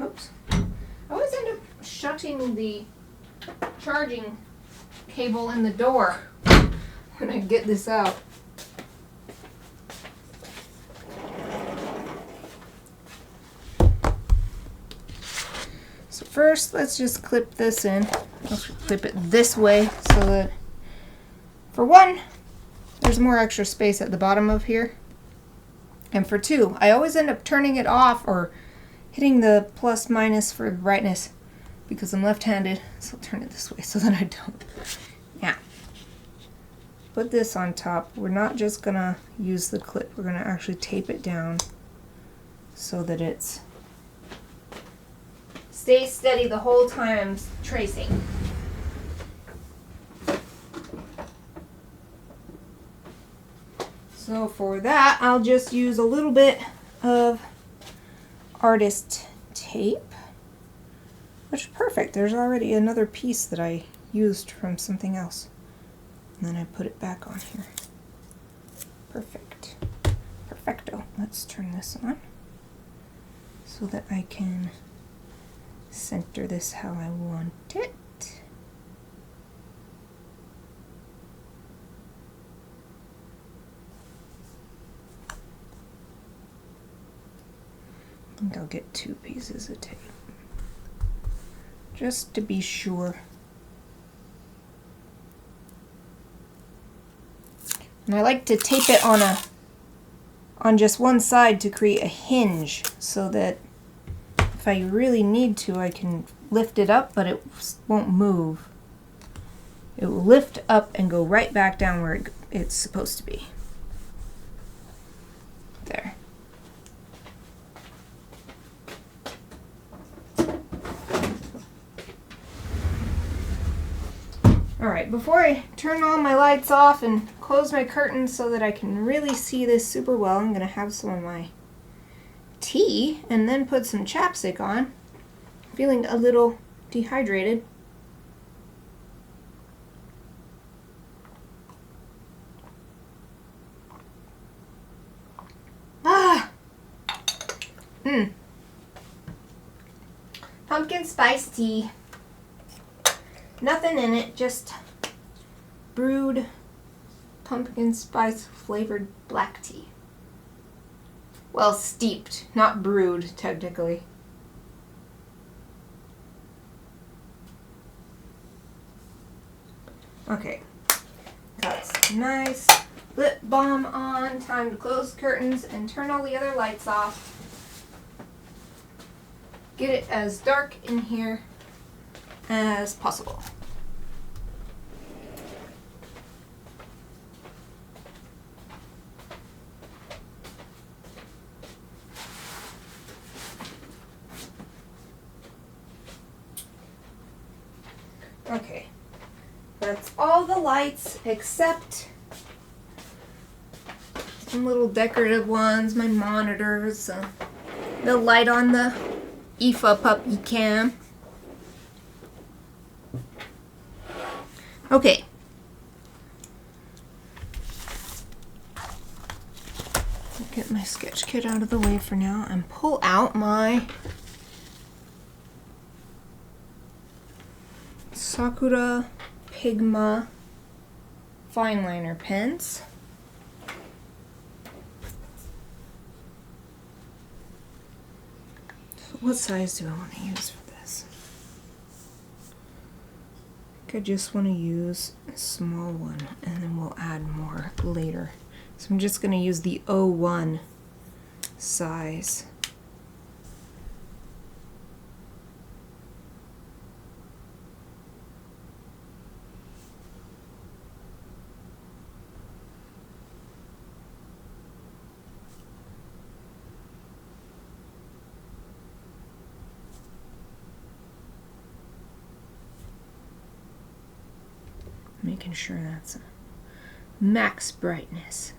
Oops. I always end up shutting the charging cable in the door when I get this out. So first, let's just clip this in. I'll clip it this way so that, for one, there's more extra space at the bottom of here. And for two, I always end up turning it off or hitting the plus minus for brightness because I'm left-handed, so I'll turn it this way so that I don't. Yeah. Put this on top. We're not just gonna use the clip, we're gonna actually tape it down so that it's stays steady the whole time I'm tracing. So for that, I'll just use a little bit of artist tape, which is perfect. There's already another piece that I used from something else. And then I put it back on here. Perfect. Perfecto. Let's turn this on so that I can center this how I want it. I think I'll get 2 pieces of tape, just to be sure. And I like to tape it on just one side to create a hinge so that if I really need to, I can lift it up, but it won't move. It will lift up and go right back down where it's supposed to be. There. Alright, before I turn all my lights off and close my curtains so that I can really see this super well, I'm going to have some of my tea and then put some chapstick on. Feeling a little dehydrated. Pumpkin spice tea. Nothing in it, just brewed pumpkin spice flavored black tea. Well, steeped, not brewed, technically. Okay, got some nice lip balm on. Time to close the curtains and turn all the other lights off. Get it as dark in here as possible. Okay, that's all the lights except some little decorative ones, my monitors, the light on the IFA puppy cam. Okay. Get my sketch kit out of the way for now and pull out my Sakura Pigma fine liner pens. So what size do I want to use for this? I think I just want to use a small one and then we'll add more later. So I'm just going to use the 01 size. Making sure that's max brightness.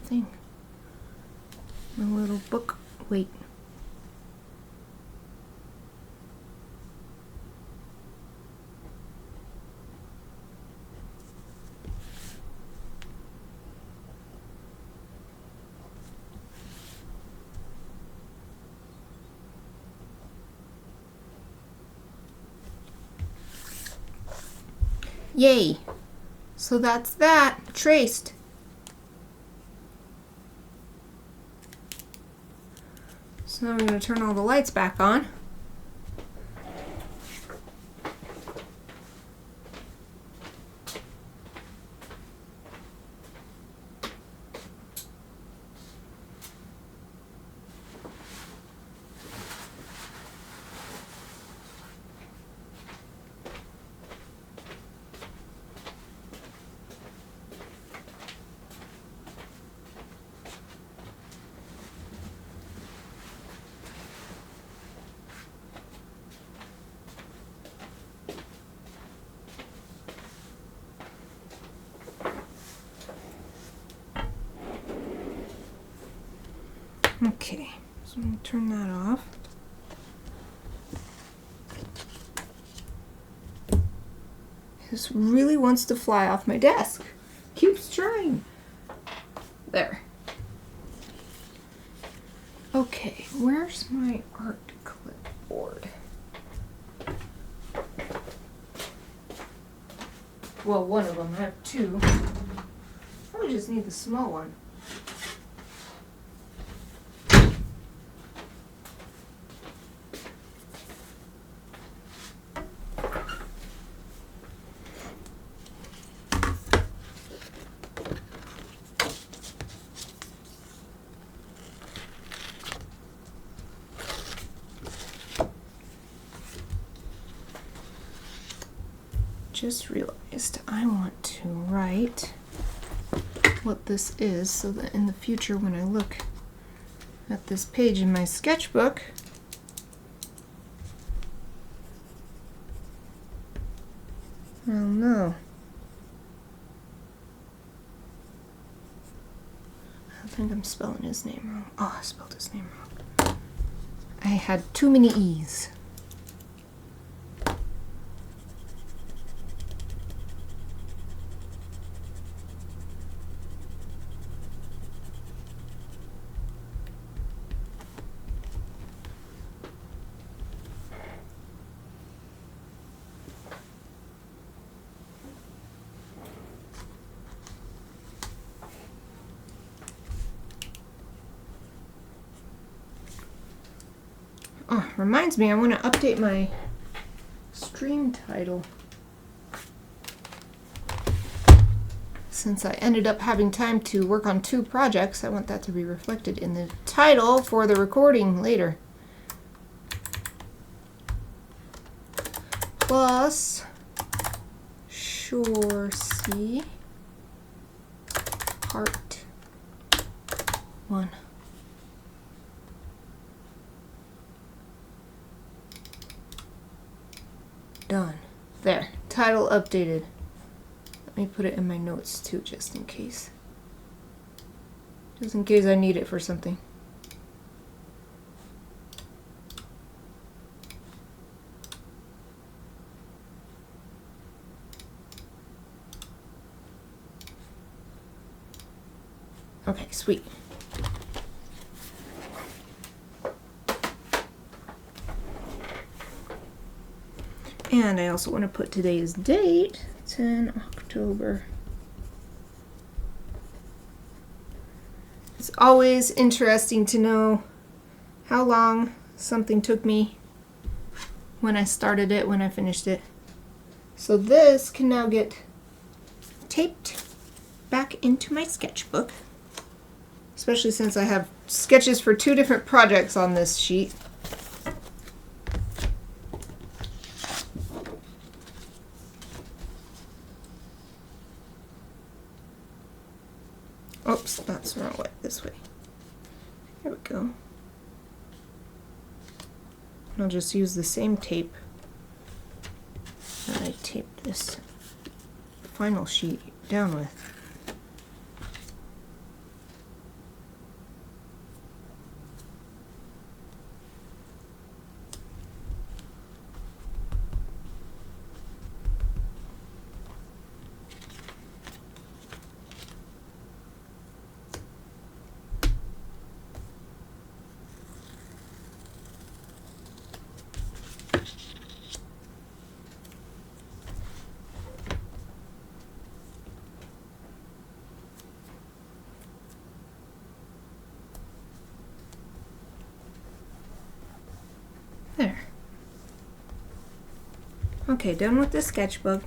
thing. My little book. Wait. Yay! So that's that, traced. So now I'm going to turn all the lights back on. Okay, so I'm going to turn that off. This really wants to fly off my desk. Keeps trying. There. Okay, where's my art clipboard? Well, one of them. I have two. I just need the small one. Just realized I want to write what this is so that in the future when I look at this page in my sketchbook, I'll know. I think I'm spelling his name wrong. Oh, I spelled his name wrong. I had too many E's. Oh, reminds me, I want to update my stream title. Since I ended up having time to work on 2 projects, I want that to be reflected in the title for the recording later. Plus Shorsey Part 1. Done. There. Title updated. Let me put it in my notes too, just in case. Just in case I need it for something. Okay, sweet. And I also want to put today's date, 10 October. It's always interesting to know how long something took me when I started it, when I finished it. So this can now get taped back into my sketchbook, especially since I have sketches for 2 different projects on this sheet. Oops, that's the wrong way. This way. There we go. And I'll just use the same tape that I taped this final sheet down with. Okay, done with the sketchbook.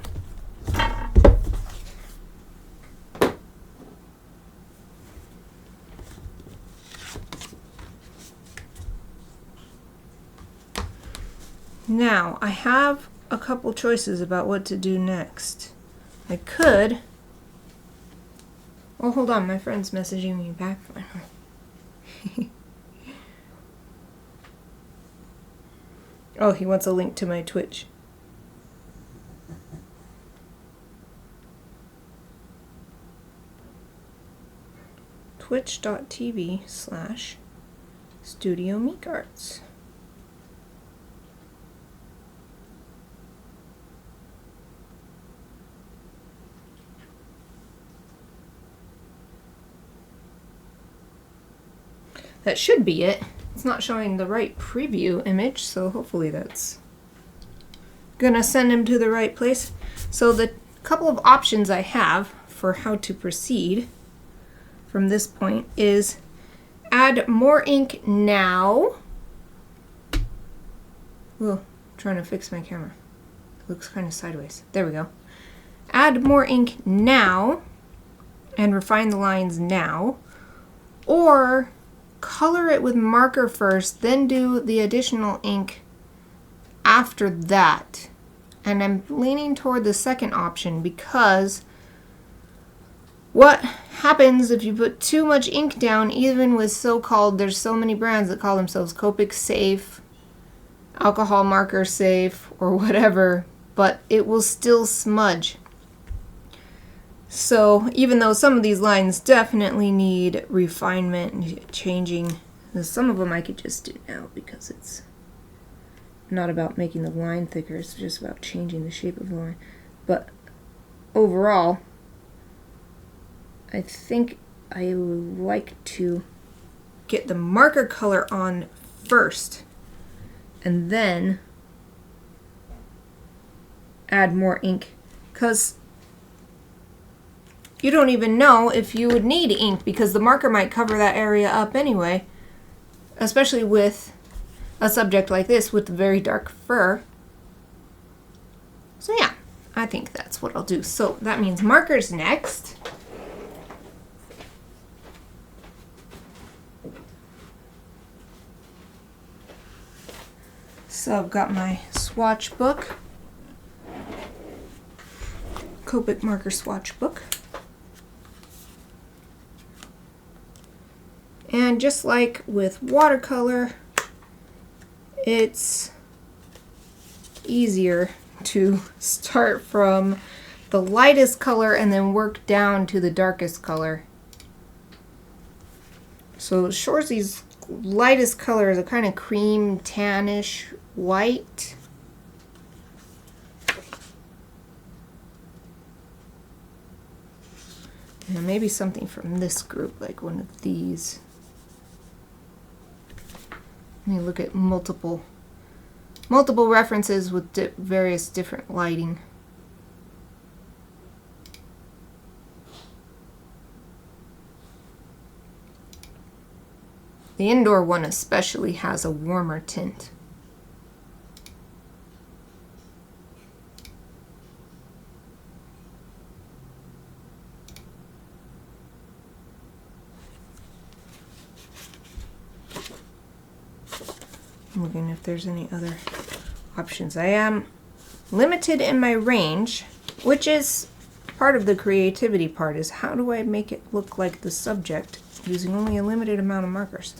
Now, I have a couple choices about what to do next. I could... Oh, hold on, my friend's messaging me back. Oh, he wants a link to my Twitch. Twitch.tv/Studio Mikarts. That should be it. It's not showing the right preview image, so hopefully that's gonna send him to the right place. So the couple of options I have for how to proceed from this point is add more ink now. Whoa, trying to fix my camera. It looks kind of sideways. There we go. Add more ink now and refine the lines now, or color it with marker first, then do the additional ink after that. And I'm leaning toward the second option because what happens if you put too much ink down, even with so-called, there's so many brands that call themselves Copic safe, alcohol marker safe, or whatever, but it will still smudge. So even though some of these lines definitely need refinement and changing, some of them I could just do now because it's not about making the line thicker, it's just about changing the shape of the line. But overall, I think I would like to get the marker color on first and then add more ink, because you don't even know if you would need ink because the marker might cover that area up anyway, especially with a subject like this with very dark fur. So yeah, I think that's what I'll do. So that means markers next. So I've got my swatch book, Copic marker swatch book. And just like with watercolor, it's easier to start from the lightest color and then work down to the darkest color. So Shorsey's lightest color is a kind of cream tannish white. And maybe something from this group, like one of these. Let me look at multiple references with various different lighting. The indoor one especially has a warmer tint. I'm looking if there's any other options. I am limited in my range, which is part of the creativity part, is how do I make it look like the subject using only a limited amount of markers,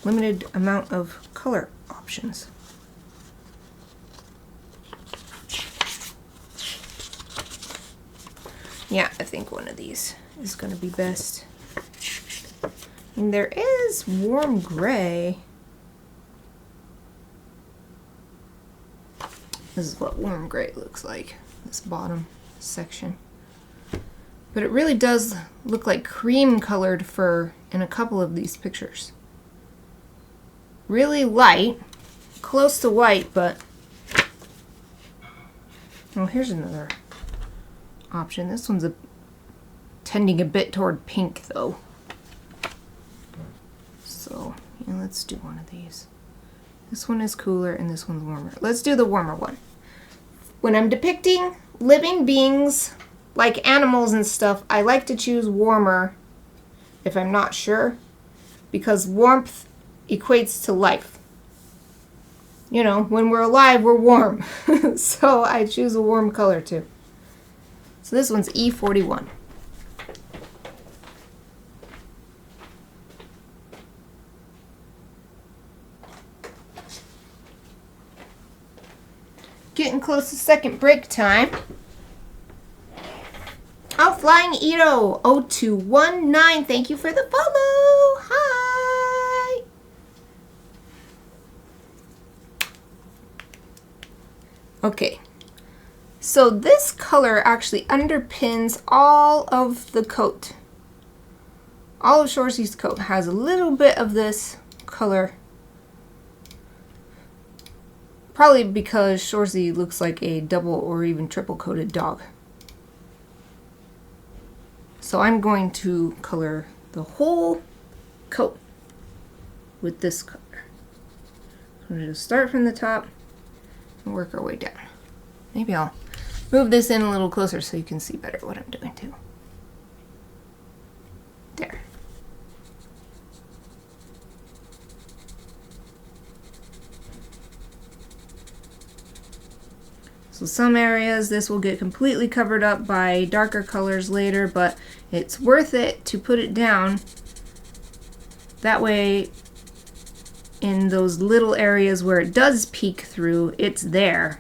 limited amount of color options. Yeah, I think one of these is going to be best. And there is warm gray. This is what warm gray looks like, this bottom section. But it really does look like cream colored fur in a couple of these pictures. Really light, close to white, but... Oh, here's another option. This one's tending a bit toward pink, though. So, yeah, let's do one of these. This one is cooler and this one's warmer. Let's do the warmer one. When I'm depicting living beings like animals and stuff, I like to choose warmer if I'm not sure, because warmth equates to life. You know, when we're alive, we're warm. So I choose a warm color too. So this one's E41. Getting close to second break time. Oh, Flying Ito 0219. Thank you for the follow. Hi. Okay. So this color actually underpins all of the coat. All of Shorsey's coat has a little bit of this color. Probably because Shorsey looks like a double or even triple coated dog. So I'm going to color the whole coat with this color. I'm going to start from the top and work our way down. Maybe I'll move this in a little closer so you can see better what I'm doing too. There. So some areas this will get completely covered up by darker colors later, but it's worth it to put it down. That way, in those little areas where it does peek through, it's there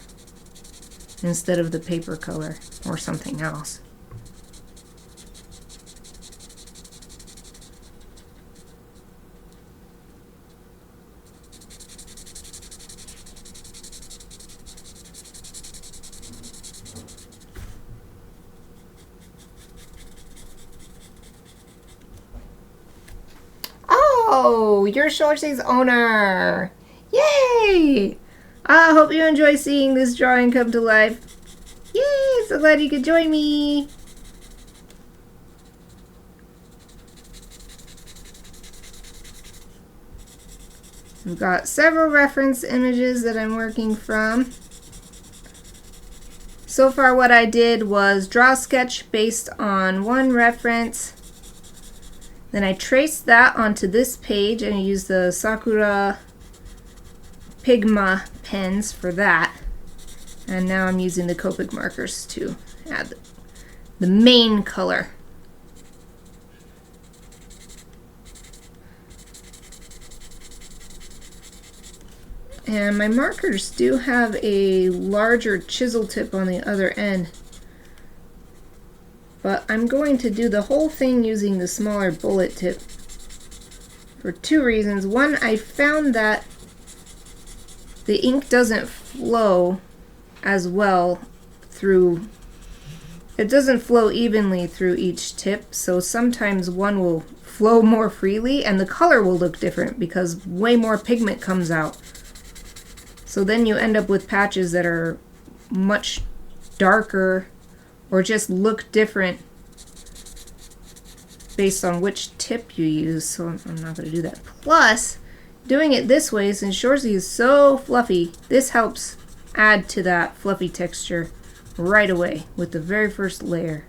instead of the paper color or something else. Oh, you're Shorsey's owner. Yay! I hope you enjoy seeing this drawing come to life. Yay! So glad you could join me. I've got several reference images that I'm working from. So far what I did was draw a sketch based on one reference. Then I traced that onto this page and I used the Sakura Pigma pens for that. And now I'm using the Copic markers to add the main color. And my markers do have a larger chisel tip on the other end. But I'm going to do the whole thing using the smaller bullet tip for two reasons. One, I found that the ink doesn't flow as well through, it doesn't flow evenly through each tip, so sometimes one will flow more freely and the color will look different because way more pigment comes out. So then you end up with patches that are much darker or just look different based on which tip you use, so I'm not going to do that. Plus, doing it this way, since Shorsey is so fluffy, this helps add to that fluffy texture right away with the very first layer.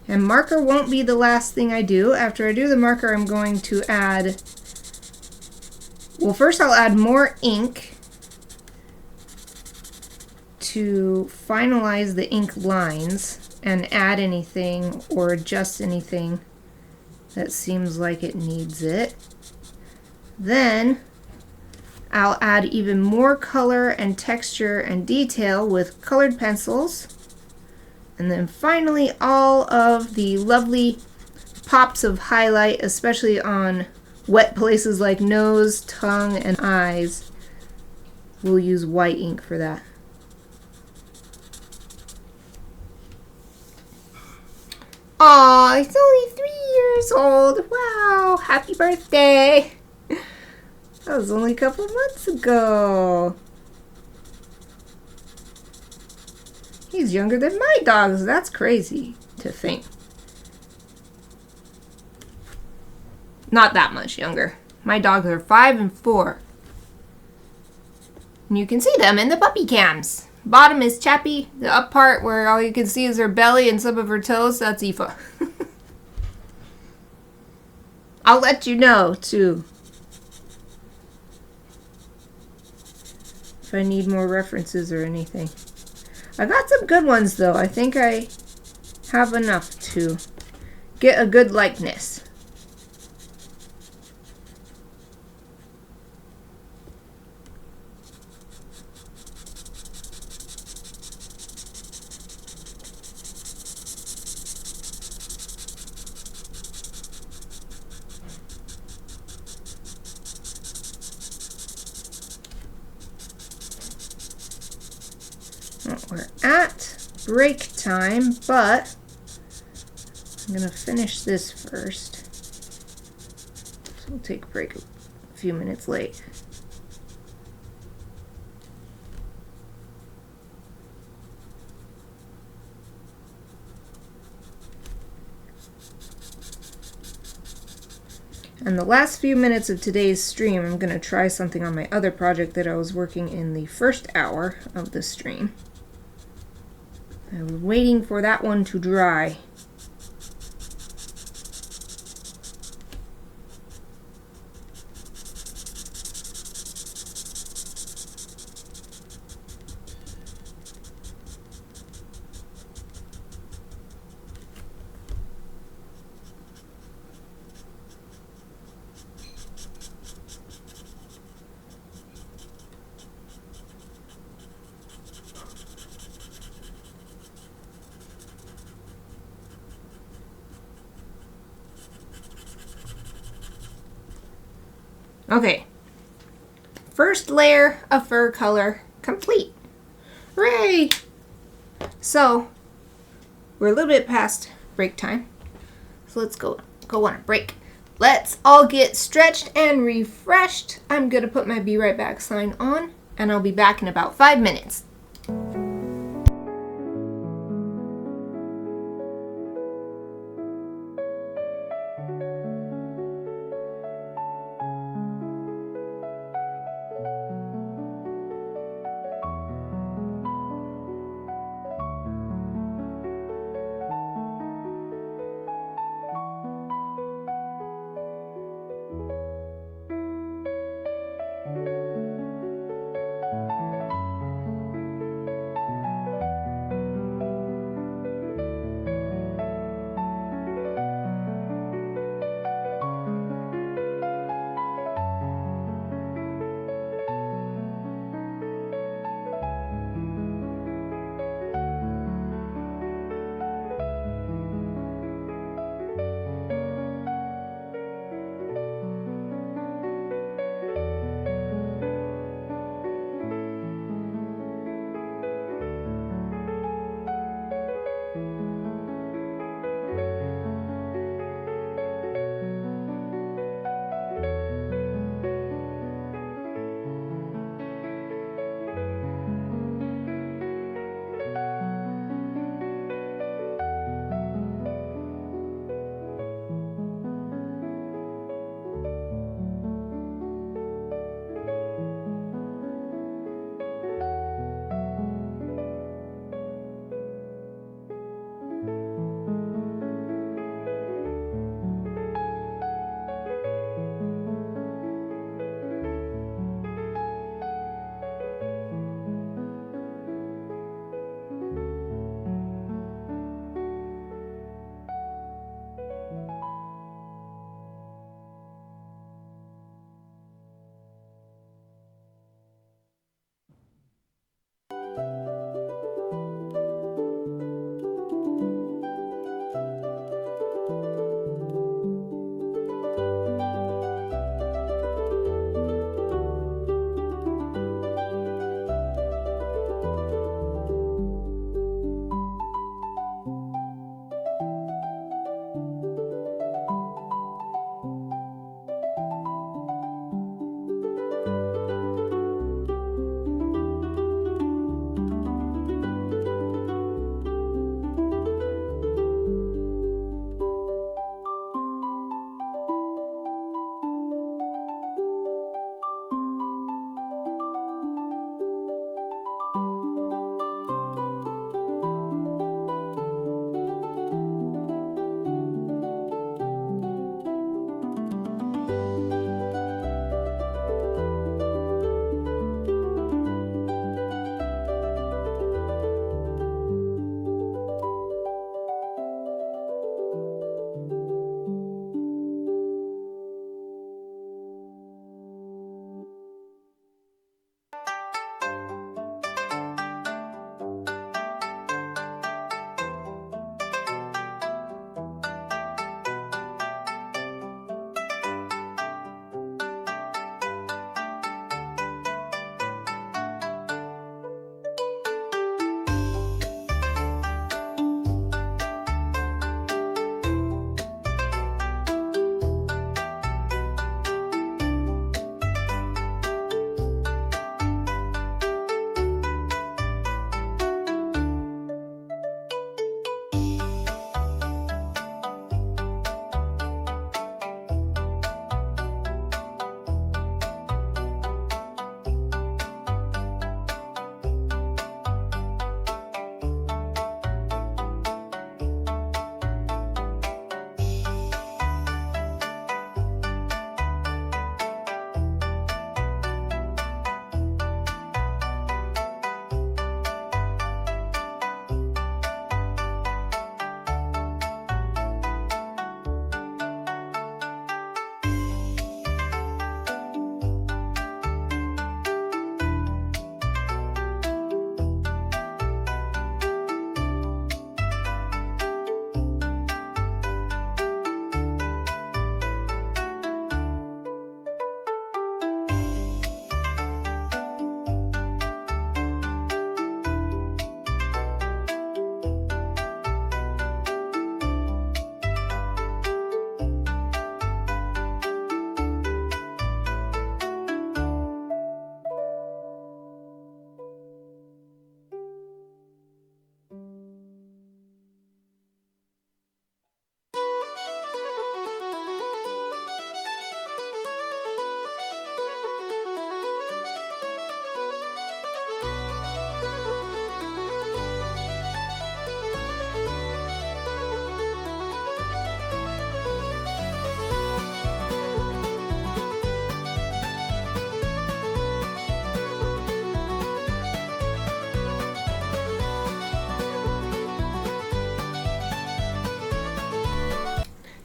And marker won't be the last thing I do. After I do the marker, I'm going to add, well, first I'll add more ink to finalize the ink lines and add anything or adjust anything that seems like it needs it. Then I'll add even more color and texture and detail with colored pencils. And then finally, all of the lovely pops of highlight, especially on wet places like nose, tongue, and eyes. We'll use white ink for that. Aw, he's only 3 years old. Wow, happy birthday. That was only a couple months ago. He's younger than my dogs. That's crazy to think. Not that much younger. My dogs are 5 and 4. And you can see them in the puppy cams. Bottom is Chappy. The up part where all you can see is her belly and some of her toes, that's Aoife. I'll let you know, too. If I need more references or anything. I got some good ones, though. I think I have enough to get a good likeness. We're at break time, but I'm going to finish this first. So we'll take a break a few minutes late. And the last few minutes of today's stream, I'm going to try something on my other project that I was working in the first hour of the stream. I was waiting for that one to dry. Okay, first layer of fur color complete. Hooray! So, we're a little bit past break time. So let's go on a break. Let's all get stretched and refreshed. I'm gonna put my be right back sign on, and I'll be back in about 5 minutes.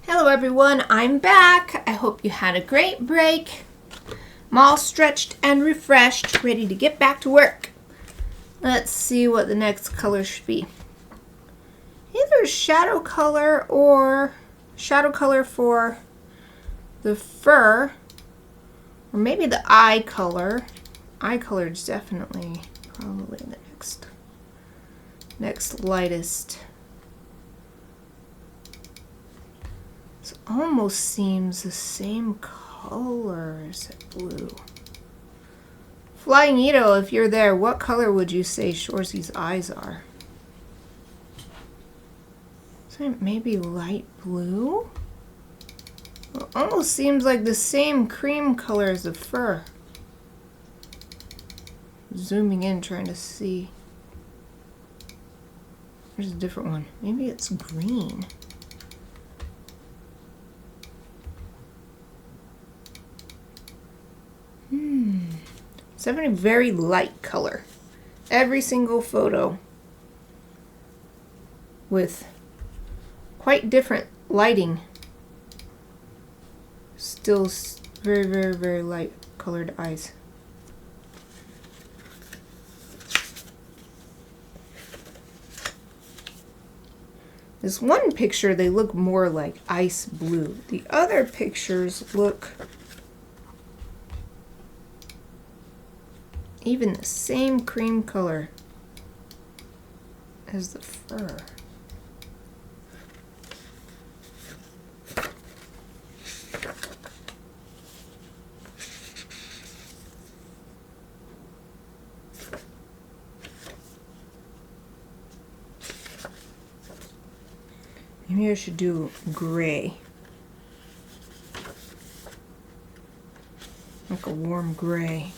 Hello everyone, I'm back. I hope you had a great break. I'm all stretched and refreshed, ready to get back to work. Let's see what the next color should be. Either shadow color or shadow color for the fur, or maybe the eye color. Eye color is definitely probably the next lightest. It almost seems the same color as the blue. Flying Ito, if you're there, what color would you say Shorsey's eyes are? So maybe light blue? It almost seems like the same cream color as the fur. Zooming in, trying to see. There's a different one. Maybe it's green. It's having a very light color. Every single photo with quite different lighting. Still very, very, very light colored eyes. This one picture, they look more like ice blue. The other pictures look even the same cream color as the fur. Maybe I should do gray. Like a warm gray.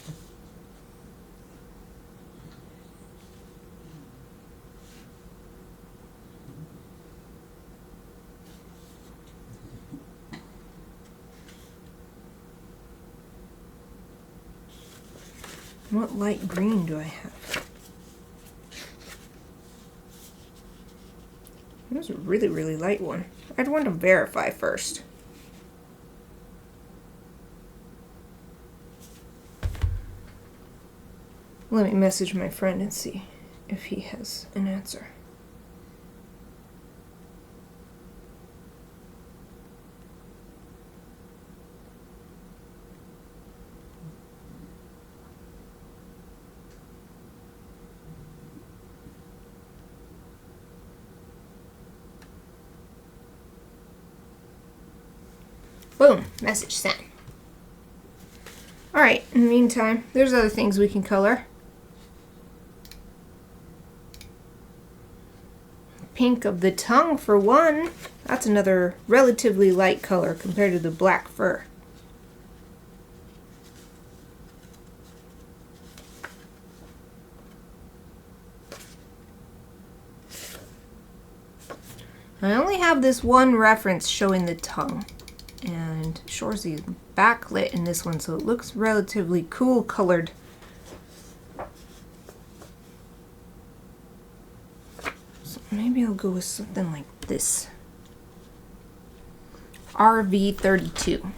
What light green do I have? There's a really, really light one. I'd want to verify first. Let me message my friend and see if he has an answer. Boom, message sent. Alright, in the meantime, there's other things we can color. Pink of the tongue for one. That's another relatively light color compared to the black fur. I only have this one reference showing the tongue. And Shorsey is backlit in this one, so it looks relatively cool colored. So maybe I'll go with something like this. RV32.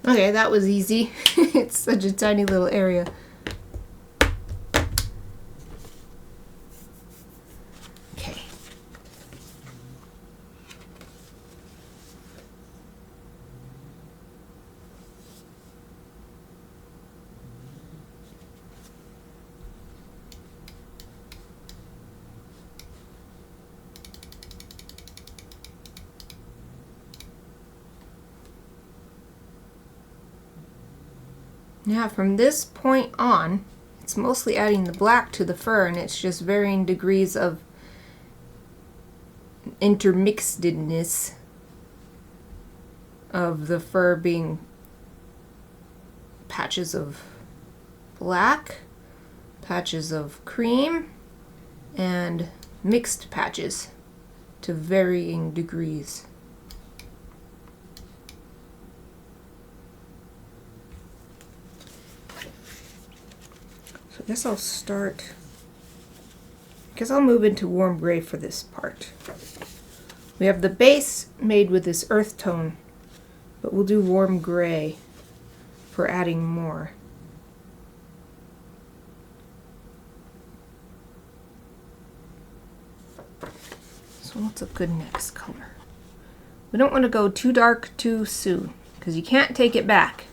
Okay, that was easy. It's such a tiny little area. Okay. Now from this point on, it's mostly adding the black to the fur, and it's just varying degrees of intermixedness. of the fur being patches of black, patches of cream, and mixed patches to varying degrees. So I guess I'll move into warm gray for this part. We have the base made with this earth tone, but we'll do warm gray for adding more. So what's a good next color? We don't want to go too dark too soon, because you can't take it back.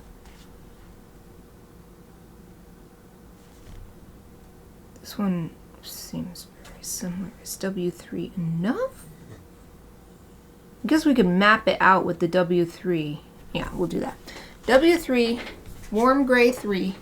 This one seems very similar. Is W3 enough? I guess we could map it out with the W3. Yeah, we'll do that. W3, warm gray 3.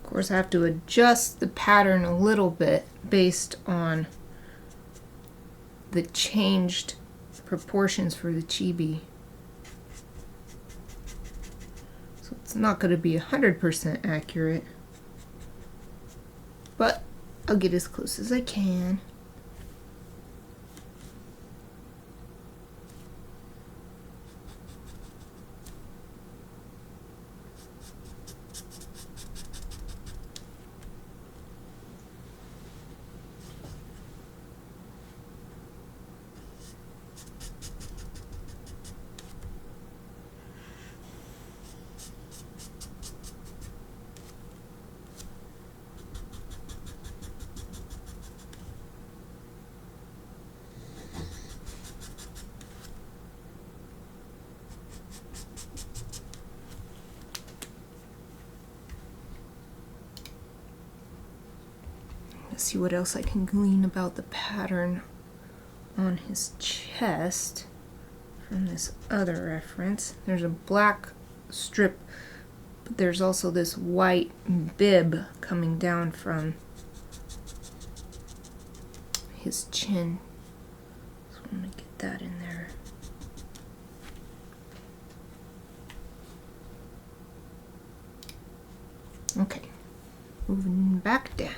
Of course, I have to adjust the pattern a little bit based on the changed proportions for the chibi. So it's not going to be 100% accurate, but I'll get as close as I can. Let's see what else I can glean about the pattern on his chest from this other reference. There's a black strip, but there's also this white bib coming down from his chin. So I'm going to get that in there. Okay, moving back down.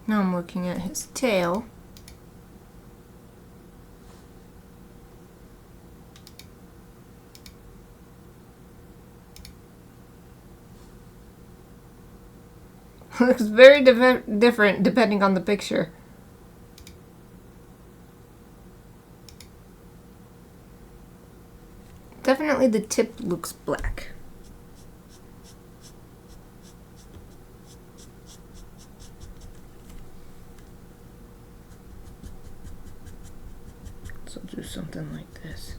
Now I'm looking at his tail. Looks very different depending on the picture. Definitely the tip looks black. So I'll do something like this.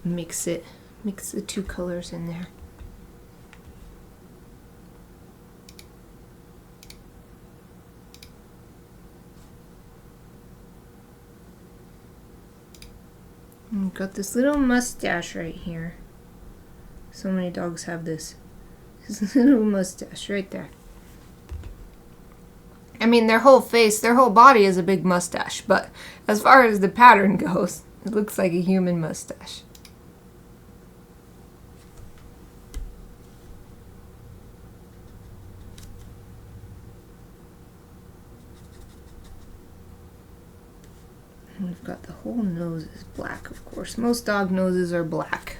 Mix the two colors in there. And got this little mustache right here. So many dogs have this. This little mustache right there. I mean, their whole face, their whole body is a big mustache, but as far as the pattern goes, it looks like a human mustache. And we've got the whole nose is black, of course. Most dog noses are black,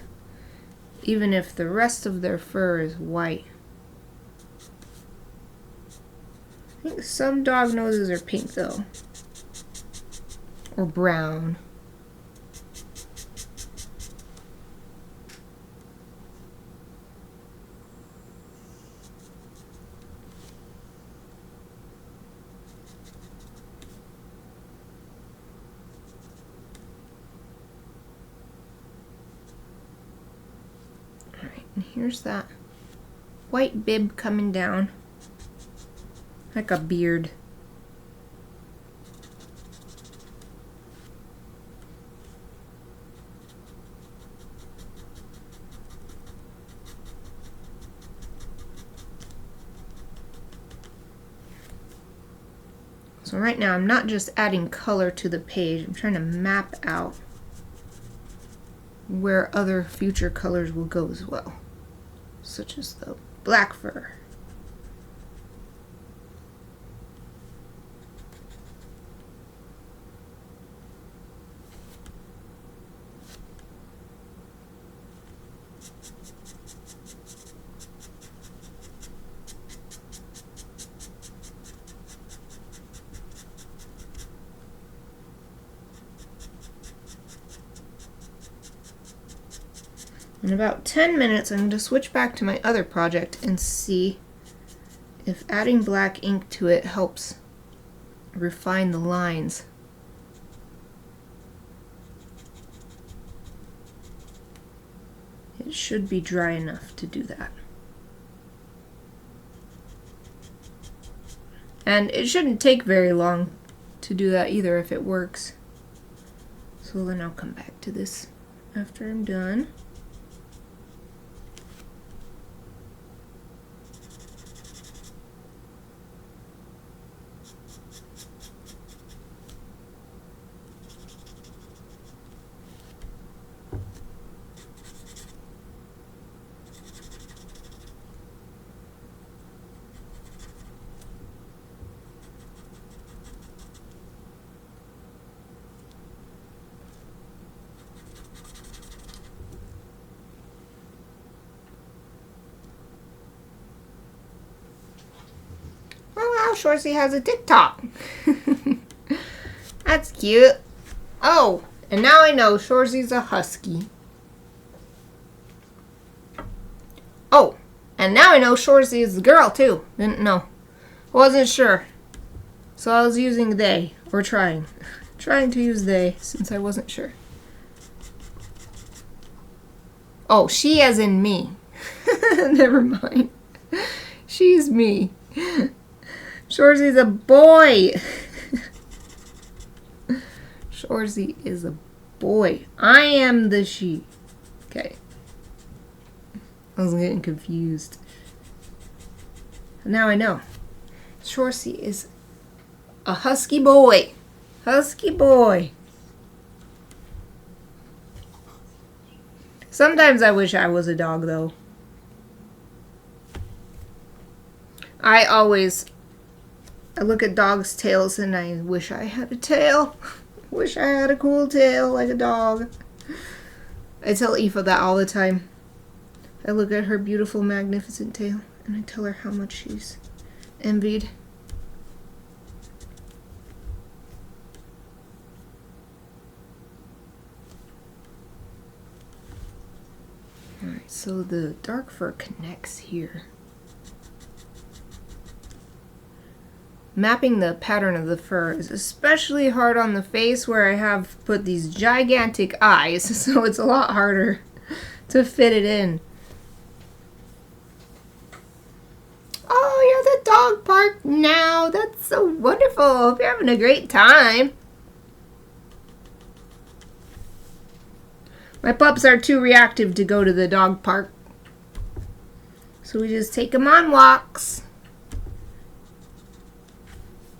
even if the rest of their fur is white. I think some dog noses are pink, though, or brown. And here's that white bib coming down like a beard. So right now I'm not just adding color to the page, I'm trying to map out where other future colors will go as well, such as the black fur. In about 10 minutes, I'm going to switch back to my other project and see if adding black ink to it helps refine the lines. It should be dry enough to do that. And it shouldn't take very long to do that either if it works. So then I'll come back to this after I'm done. Shorsey has a TikTok. That's cute. Oh, and now I know Shorsey's a husky. Oh, and now I know Shorsey is a girl too. Didn't know. Wasn't sure. So I was using they, or trying to use they since I wasn't sure. Oh, she as in me. Never mind. She's me. Shorsey's a boy. Shorsey is a boy. I am the she. Okay. I was getting confused. Now I know. Shorsey is a husky boy. Husky boy. Sometimes I wish I was a dog, though. I look at dogs' tails and I wish I had a tail. Wish I had a cool tail like a dog. I tell Aoife that all the time. I look at her beautiful, magnificent tail And I tell her how much she's envied. Alright, so the dark fur connects here. Mapping the pattern of the fur is especially hard on the face where I have put these gigantic eyes, so it's a lot harder to fit it in. Oh, you're at the dog park now. That's so wonderful. Hope you're having a great time. My pups are too reactive to go to the dog park, so we just take them on walks.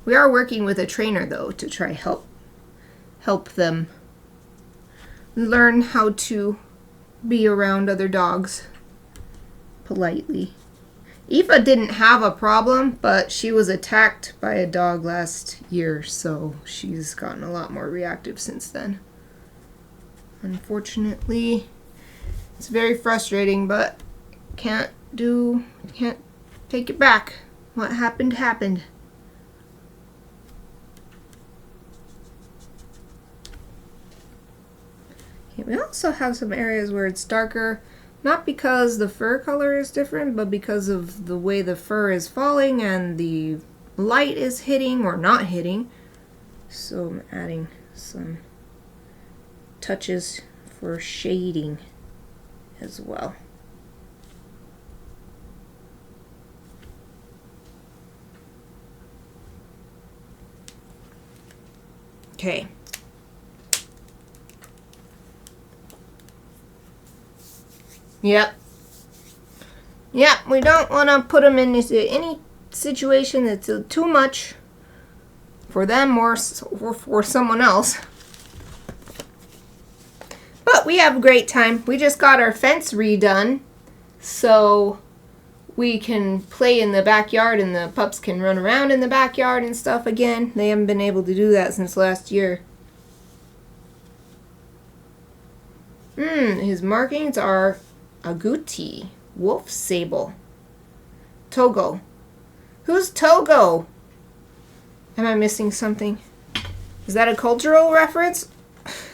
We are working with a trainer, though, to try help them learn how to be around other dogs politely. Aoife didn't have a problem, but she was attacked by a dog last year, so she's gotten a lot more reactive since then. Unfortunately, it's very frustrating, but can't take it back. What happened, happened. Okay, we also have some areas where it's darker, not because the fur color is different, but because of the way the fur is falling and the light is hitting or not hitting. So I'm adding some touches for shading as well. Okay. Yep, we don't want to put them into any situation that's too much for them or for someone else. But we have a great time. We just got our fence redone, so we can play in the backyard and the pups can run around in the backyard and stuff again. They haven't been able to do that since last year. His markings are Agouti, Wolf Sable, Togo. Who's Togo? Am I missing something? Is that a cultural reference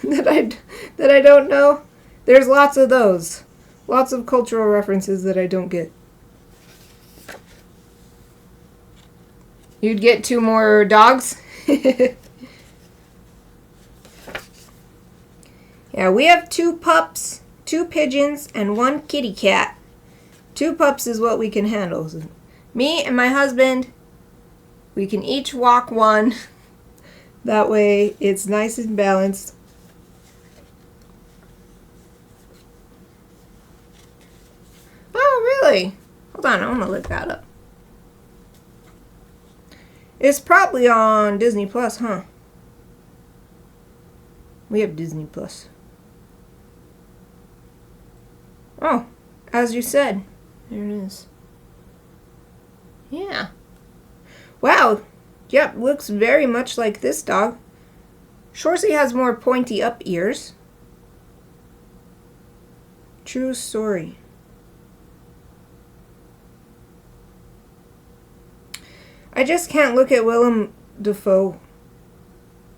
that I don't know? There's lots of those. Lots of cultural references that I don't get. You'd get 2 more dogs? Yeah, we have 2 pups, 2 pigeons, and 1 kitty cat. 2 pups is what we can handle. So me and my husband, we can each walk 1. That way it's nice and balanced. Oh, really? Hold on, I want to look that up. It's probably on Disney Plus, huh? We have Disney Plus. Oh, as you said. There it is. Yeah. Wow. Yep, looks very much like this dog. Shorsey has more pointy up ears. True story. I just can't look at Willem Dafoe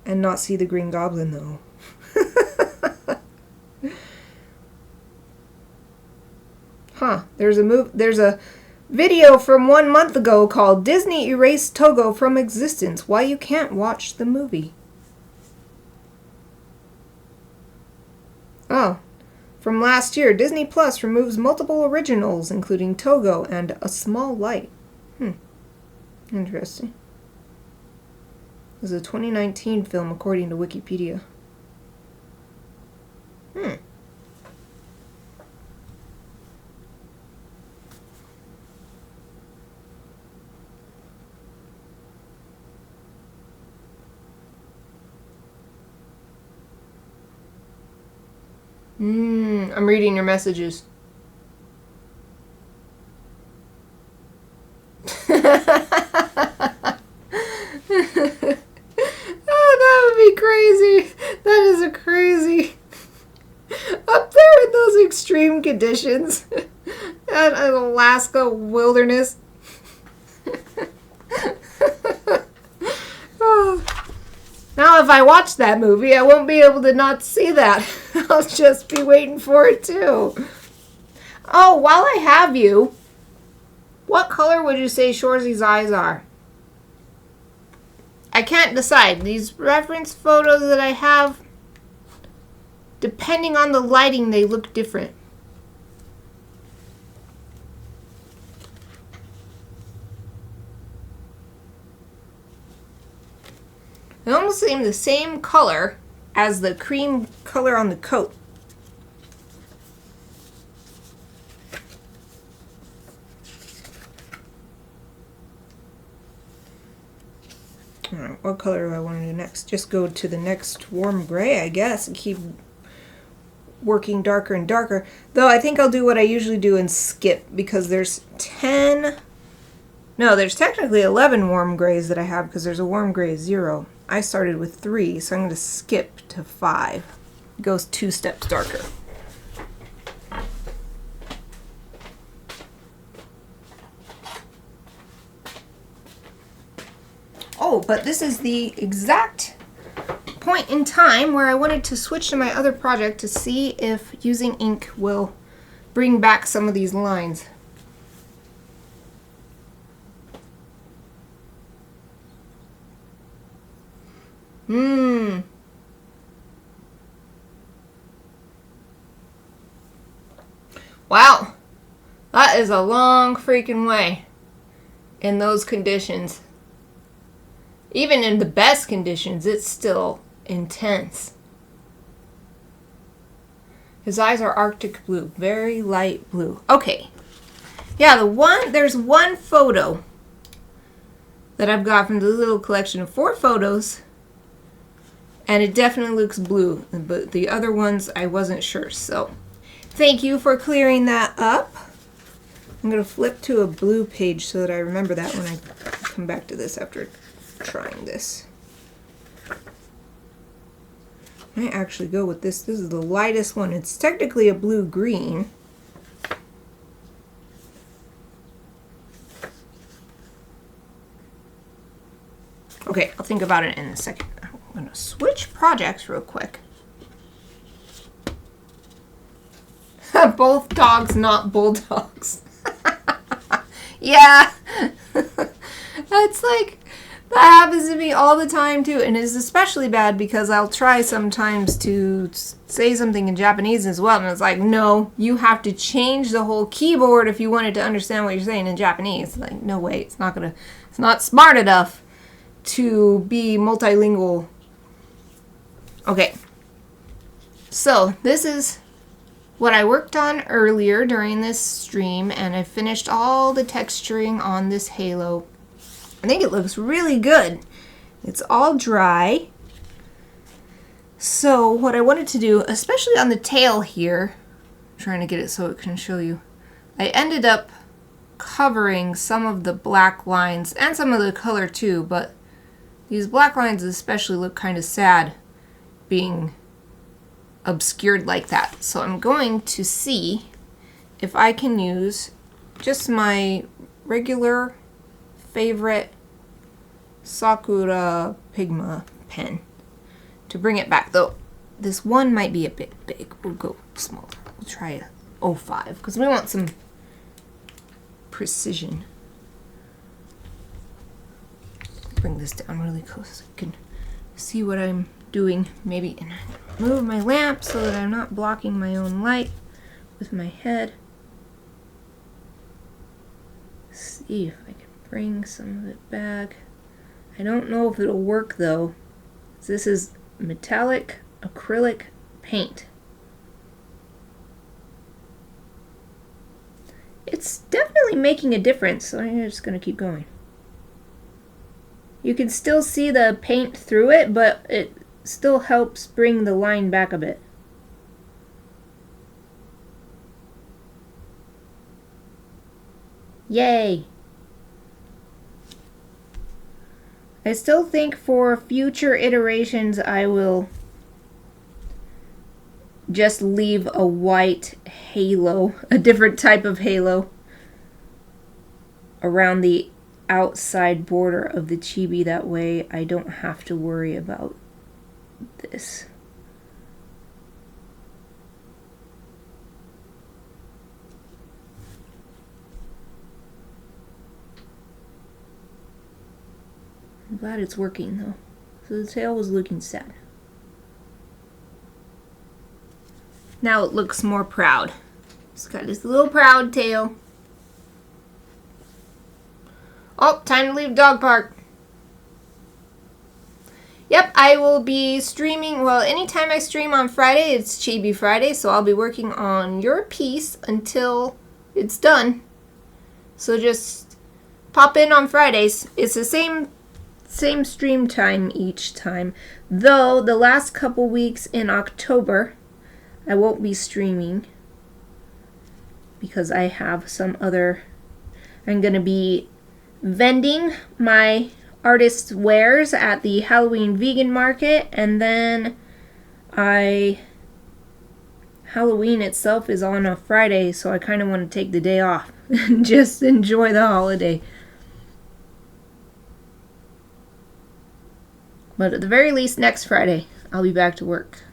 and not see the Green Goblin, though. Huh. There's a video from 1 month ago called Disney Erased Togo from Existence. Why you can't watch the movie. Oh. From last year, Disney Plus removes multiple originals, including Togo and A Small Light. Interesting. This is a 2019 film, according to Wikipedia. I'm reading your messages. Oh, that would be crazy. That is a crazy. Up there in those extreme conditions. And I Alaska wilderness. Now, if I watch that movie, I won't be able to not see that. I'll just be waiting for it, too. Oh, while I have you, what color would you say Shorsey's eyes are? I can't decide. These reference photos that I have, depending on the lighting, they look different. They almost seem the same color as the cream color on the coat. Alright, what color do I want to do next? Just go to the next warm gray, I guess, and keep working darker and darker. Though I think I'll do what I usually do and skip, because there's 10... No, there's technically 11 warm grays that I have, because there's a warm gray 0. I started with 3, so I'm going to skip to 5. It goes 2 steps darker. Oh, but this is the exact point in time where I wanted to switch to my other project to see if using ink will bring back some of these lines. Wow. That is a long freaking way in those conditions. Even in the best conditions, it's still intense. His eyes are Arctic blue, very light blue. Okay. Yeah, there's one photo that I've got from the little collection of 4 photos, and it definitely looks blue, but the other ones I wasn't sure. So thank you for clearing that up. I'm going to flip to a blue page so that I remember that when I come back to this after trying this. I might actually go with this. This is the lightest one. It's technically a blue-green. Okay, I'll think about it in a second. I'm going to switch projects real quick. Both dogs, not bulldogs. Yeah. It's like, that happens to me all the time too, and it's especially bad because I'll try sometimes to say something in Japanese as well, and it's like, no, you have to change the whole keyboard if you wanted to understand what you're saying in Japanese. Like, no way, it's not smart enough to be multilingual. Okay, so this is what I worked on earlier during this stream, and I finished all the texturing on this halo. I think it looks really good. It's all dry. So what I wanted to do, especially on the tail here, I'm trying to get it so it can show you, I ended up covering some of the black lines and some of the color too, but these black lines especially look kind of sad being obscured like that. So I'm going to see if I can use just my regular favorite Sakura Pigma pen to bring it back. Though this one might be a bit big. We'll go smaller. We'll try a 05 because we want some precision. Bring this down really close so you can see what I'm doing. Maybe move my lamp so that I'm not blocking my own light with my head. See if I can bring some of it back. I don't know if it'll work though. This is metallic acrylic paint. It's definitely making a difference, so I'm just going to keep going. You can still see the paint through it, but it still helps bring the line back a bit. Yay! I still think for future iterations I will just leave a white halo, a different type of halo. around the outside border of the chibi. That way I don't have to worry about this. I'm glad it's working though. So the tail was looking sad. Now it looks more proud. It's got this little proud tail. Oh, time to leave dog park. Yep, I will be streaming, well, anytime I stream on Friday, it's Chibi Friday, so I'll be working on your piece until it's done. So just pop in on Fridays. It's the same stream time each time. Though the last couple weeks in October, I won't be streaming because I have some other, I'm going to be vending my artist's wares at the Halloween vegan market, and then Halloween itself is on a Friday, so I kind of want to take the day off and just enjoy the holiday. But at the very least, next Friday, I'll be back to work.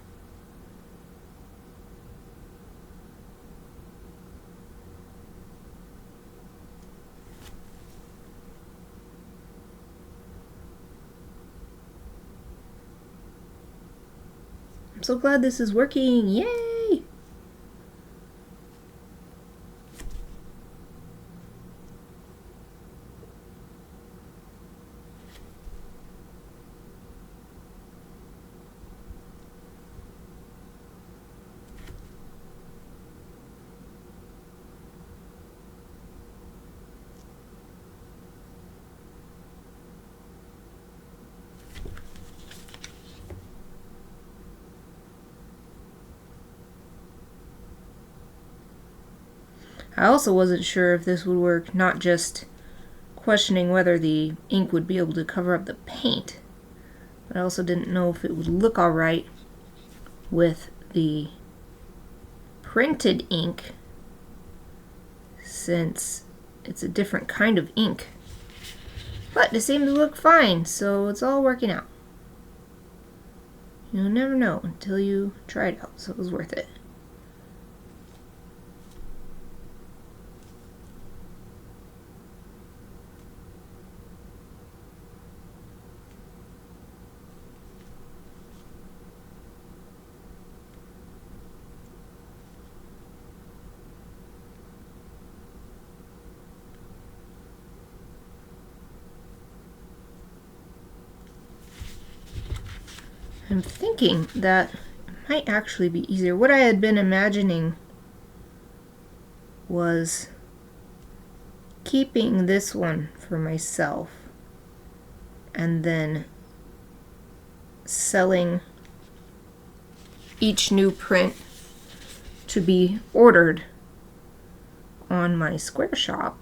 I'm so glad this is working. Yay! I also wasn't sure if this would work, not just questioning whether the ink would be able to cover up the paint, but I also didn't know if it would look alright with the printed ink, since it's a different kind of ink. But it seemed to look fine, so it's all working out. You'll never know until you try it out, so it was worth it. I'm thinking that it might actually be easier. What I had been imagining was keeping this one for myself and then selling each new print to be ordered on my Square shop.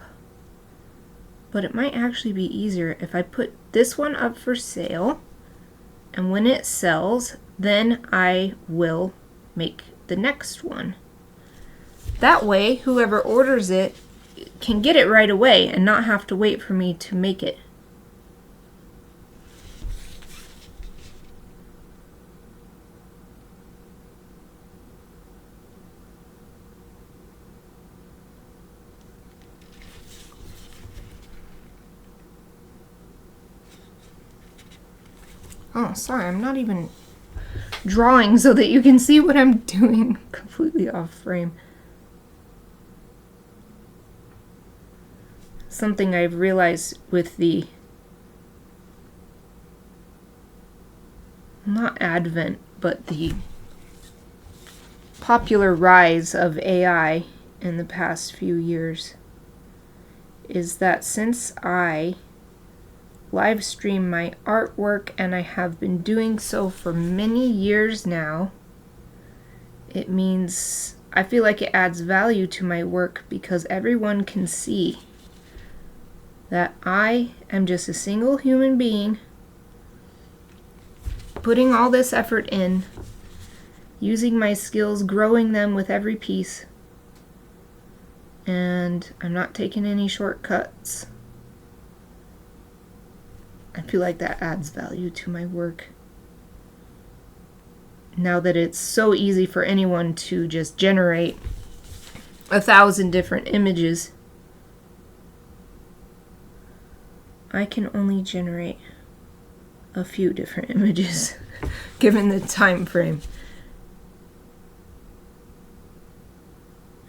But it might actually be easier if I put this one up for sale, and when it sells, then I will make the next one. That way, whoever orders it can get it right away and not have to wait for me to make it. Oh, sorry, I'm not even drawing so that you can see what I'm doing. Completely off frame. Something I've realized with the, not advent, but the popular rise of AI in the past few years is that since I live stream my artwork, and I have been doing so for many years now, it means I feel like it adds value to my work because everyone can see that I am just a single human being putting all this effort in, using my skills, growing them with every piece, and I'm not taking any shortcuts. I feel like that adds value to my work. Now that it's so easy for anyone to just generate 1,000 different images, I can only generate a few different images given the time frame.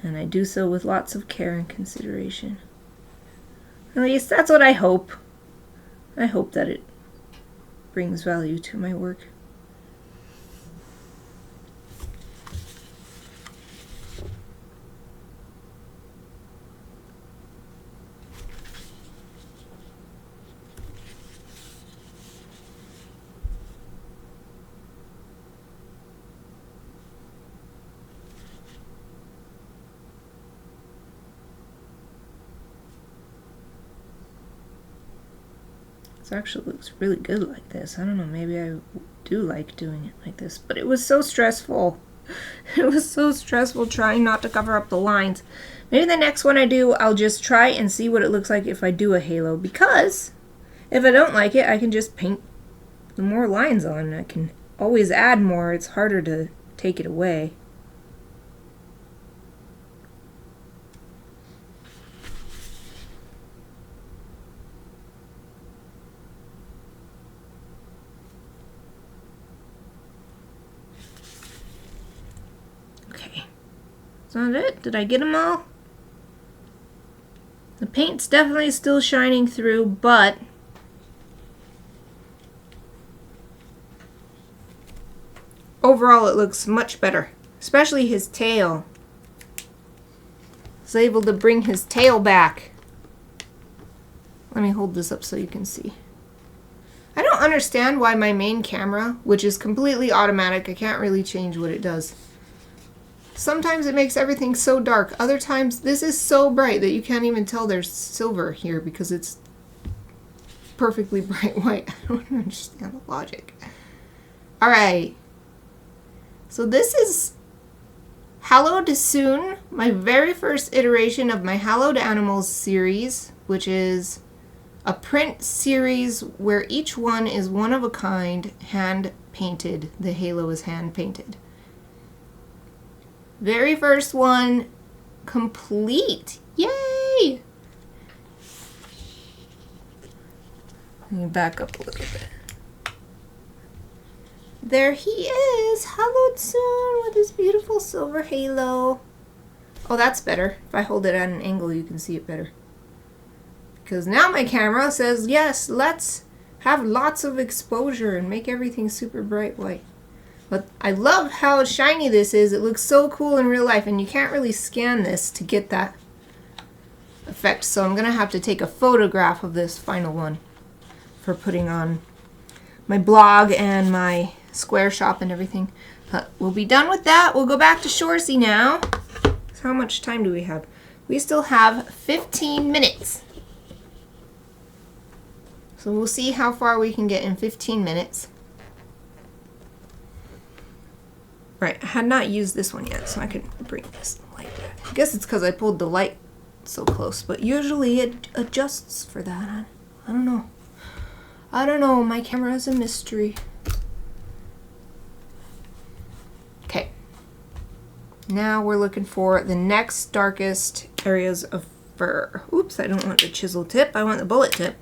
And I do so with lots of care and consideration. At least that's what I hope. I hope that it brings value to my work. It actually looks really good like this. I don't know, maybe I do like doing it like this, but it was so stressful. It was so stressful trying not to cover up the lines. Maybe the next one I do, I'll just try and see what it looks like if I do a halo, because if I don't like it, I can just paint the more lines on. I can always add more. It's harder to take it away. Is that it? Did I get them all? The paint's definitely still shining through, but overall it looks much better. Especially his tail. I was able to bring his tail back. Let me hold this up so you can see. I don't understand why my main camera, which is completely automatic, I can't really change what it does. Sometimes it makes everything so dark. Other times, this is so bright that you can't even tell there's silver here because it's perfectly bright white. I don't understand the logic. Alright. So this is Hallowed Soon, my very first iteration of my Hallowed Animals series, which is a print series where each one is one of a kind, hand painted. The halo is hand painted. Very first one, complete. Yay! Let me back up a little bit. There he is, Hallowed Soon, with his beautiful silver halo. Oh, that's better. If I hold it at an angle, you can see it better. Because now my camera says, yes, let's have lots of exposure and make everything super bright white. But I love how shiny this is. It looks so cool in real life, and you can't really scan this to get that effect. So I'm going to have to take a photograph of this final one for putting on my blog and my Square Shop and everything. But we'll be done with that. We'll go back to Shorsey now. So how much time do we have? We still have 15 minutes. So we'll see how far we can get in 15 minutes. Right, I had not used this one yet, so I could bring this light back. I guess it's because I pulled the light so close, but usually it adjusts for that. I don't know. I don't know, my camera is a mystery. Okay. Now we're looking for the next darkest areas of fur. Oops, I don't want the chisel tip, I want the bullet tip.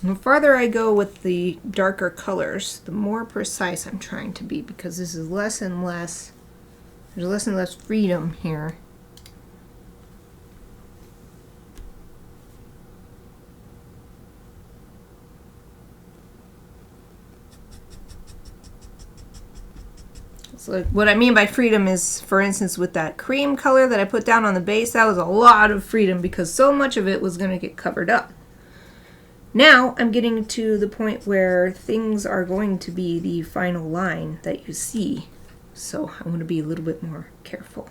The farther I go with the darker colors, the more precise I'm trying to be, because this is less and less, there's less and less freedom here. So like, what I mean by freedom is, for instance, with that cream color that I put down on the base, that was a lot of freedom because so much of it was going to get covered up. Now I'm getting to the point where things are going to be the final line that you see. So I'm going to be a little bit more careful.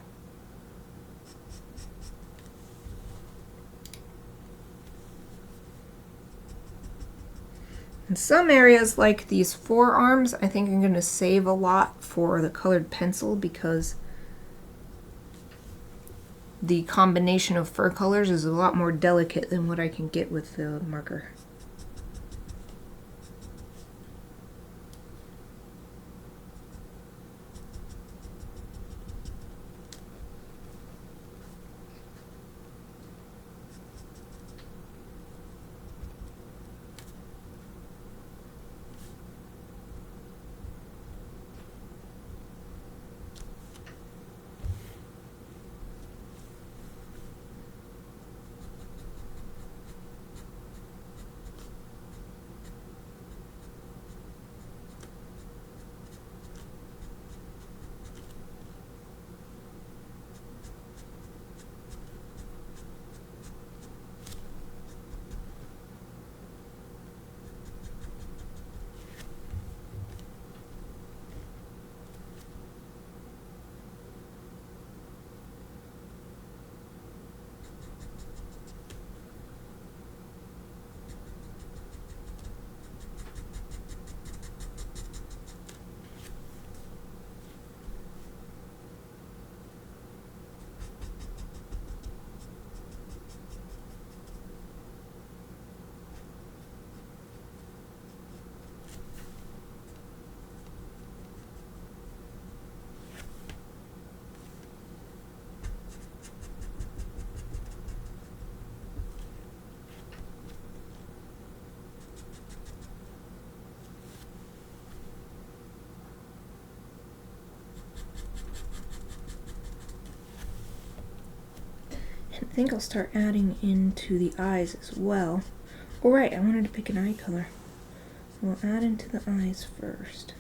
In some areas, like these forearms, I think I'm going to save a lot for the colored pencil because the combination of fur colors is a lot more delicate than what I can get with the marker. I think I'll start adding into the eyes as well. Oh right, I wanted to pick an eye color. We'll add into the eyes first.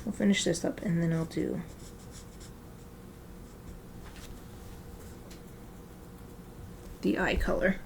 I'll finish this up and then I'll do the eye color.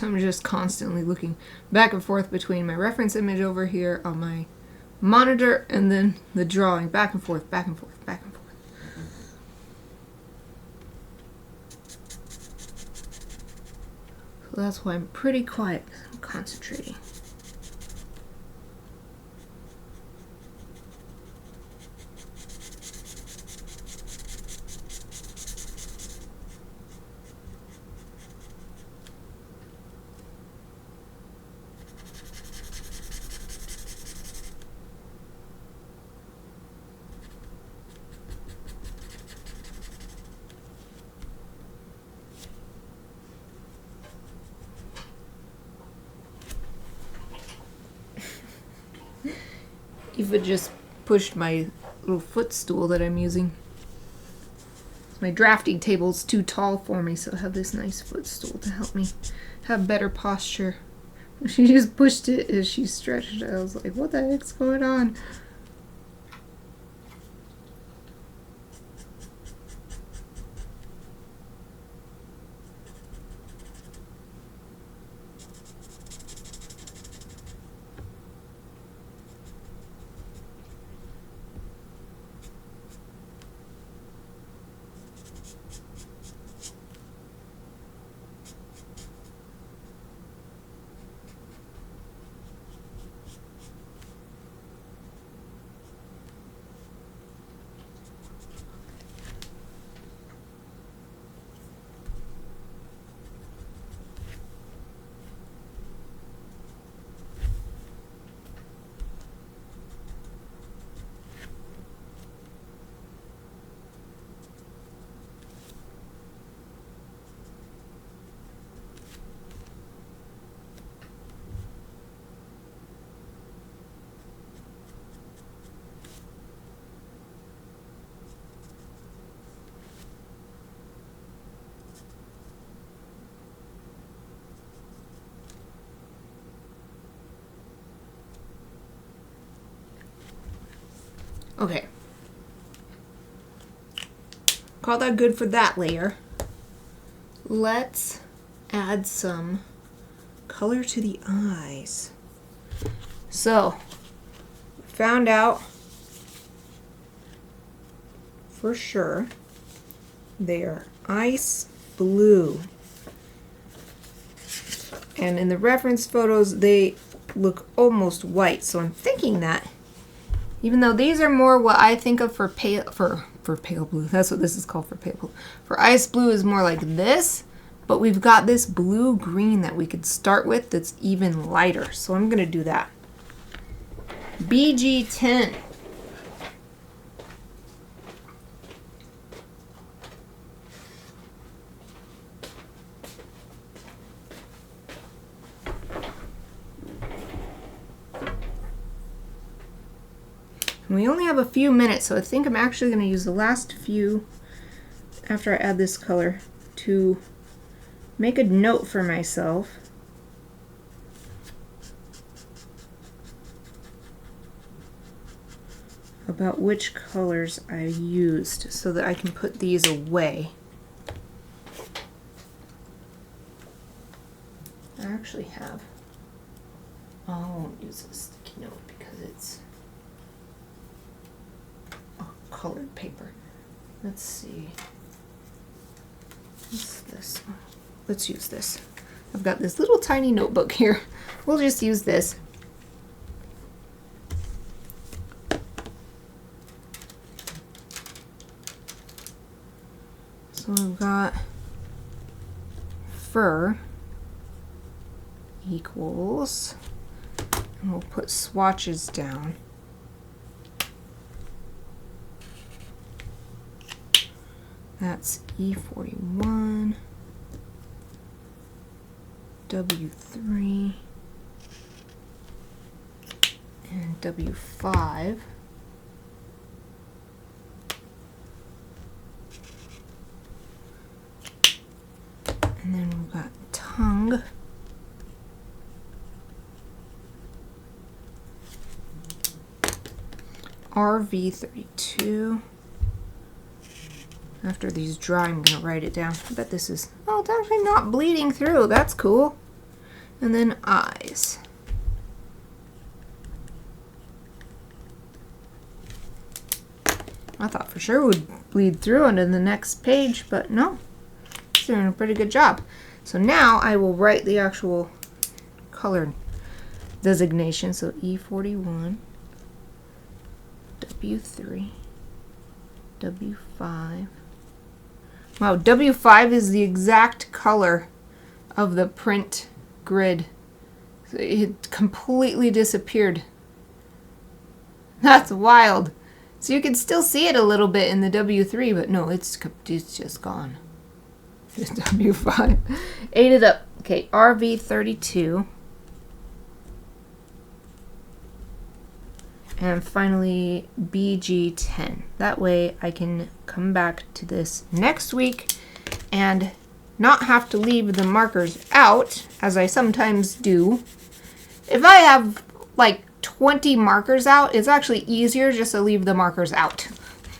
So I'm just constantly looking back and forth between my reference image over here on my monitor and then the drawing, back and forth, back and forth, back and forth. So that's why I'm pretty quiet. I'm concentrating. Eva just pushed my little footstool that I'm using. My drafting table's too tall for me, so I have this nice footstool to help me have better posture. She just pushed it as she stretched it. I was like, what the heck's going on? Okay. Call that good for that layer. Let's add some color to the eyes. So, found out for sure they are ice blue. And in the reference photos, they look almost white. So I'm thinking that even though these are more what I think of for pale blue, that's what this is called, for pale blue. For ice blue is more like this, but we've got this blue green that we could start with that's even lighter. So I'm gonna do that. BG10. We only have a few minutes, so I think I'm actually going to use the last few after I add this color to make a note for myself about which colors I used so that I can put these away. I actually have, I won't use a sticky note because it's colored paper. Let's see. What's this? Let's use this. I've got this little tiny notebook here. We'll just use this. So we've got fur equals, and we'll put swatches down. That's E41, W3, and W5. And then we've got tongue. RV32. After these dry, I'm going to write it down. I bet this is, oh, it's actually not bleeding through. That's cool. And then eyes. I thought for sure it would bleed through onto the next page, but no. It's doing a pretty good job. So now I will write the actual color designation. So E41, W3, W5. Wow, W5 is the exact color of the print grid. So it completely disappeared. That's wild. So you can still see it a little bit in the W3, but no, it's just gone. The W5. Ate it up. Okay, RV32. And finally, BG10. That way I can come back to this next week and not have to leave the markers out, as I sometimes do. If I have like 20 markers out, it's actually easier just to leave the markers out.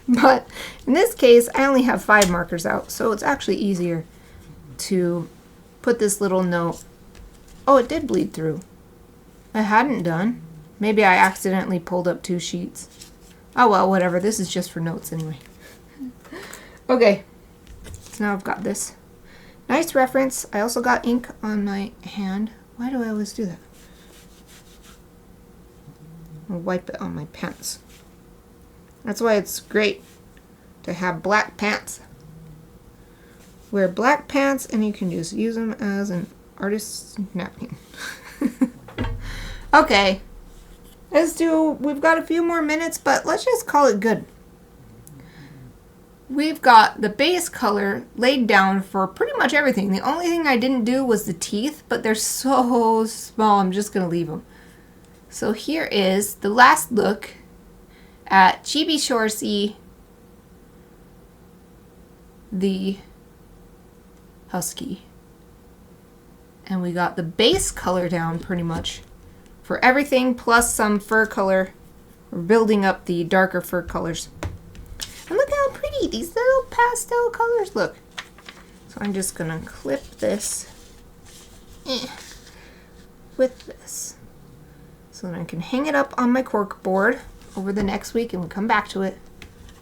But in this case, I only have 5 markers out, so it's actually easier to put this little note. Oh, it did bleed through. I hadn't done. Maybe I accidentally pulled up 2 sheets. Oh well, whatever. This is just for notes anyway. Okay, so now I've got this. Nice reference. I also got ink on my hand. Why do I always do that? I'll wipe it on my pants. That's why it's great to have black pants. Wear black pants and you can just use them as an artist's napkin. Okay. We've got a few more minutes, but let's just call it good. We've got the base color laid down for pretty much everything. The only thing I didn't do was the teeth, but they're so small, I'm just going to leave them. So here is the last look at Chibi Shorsey, the husky. And we got the base color down pretty much for everything, plus some fur color. We're building up the darker fur colors. And look how pretty these little pastel colors look. So I'm just gonna clip this with this. So then I can hang it up on my cork board over the next week and we'll come back to it.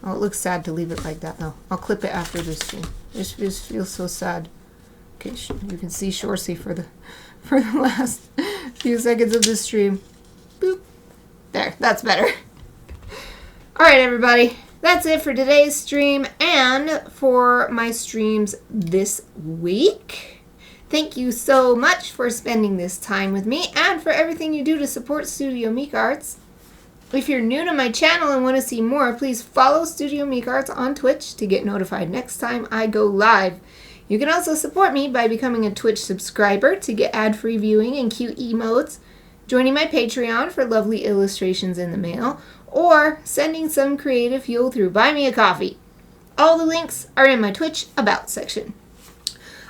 Oh, it looks sad to leave it like that though. I'll clip it after this stream. It just feels so sad. Okay, you can see Shorsey for the last few seconds of the stream. Boop. There, that's better. Alright everybody, that's it for today's stream and for my streams this week. Thank you so much for spending this time with me and for everything you do to support Studio Mikarts. If you're new to my channel and want to see more, please follow Studio Mikarts on Twitch to get notified next time I go live. You can also support me by becoming a Twitch subscriber to get ad-free viewing and cute emotes, joining my Patreon for lovely illustrations in the mail, or sending some creative fuel through Buy Me a Coffee. All the links are in my Twitch About section.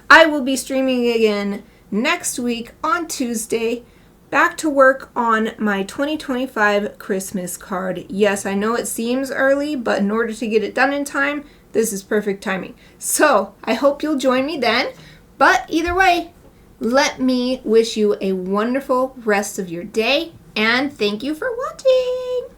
I will be streaming again next week on Tuesday, back to work on my 2025 Christmas card. Yes, I know it seems early, but in order to get it done in time, this is perfect timing. So, I hope you'll join me then. But either way, let me wish you a wonderful rest of your day, and thank you for watching!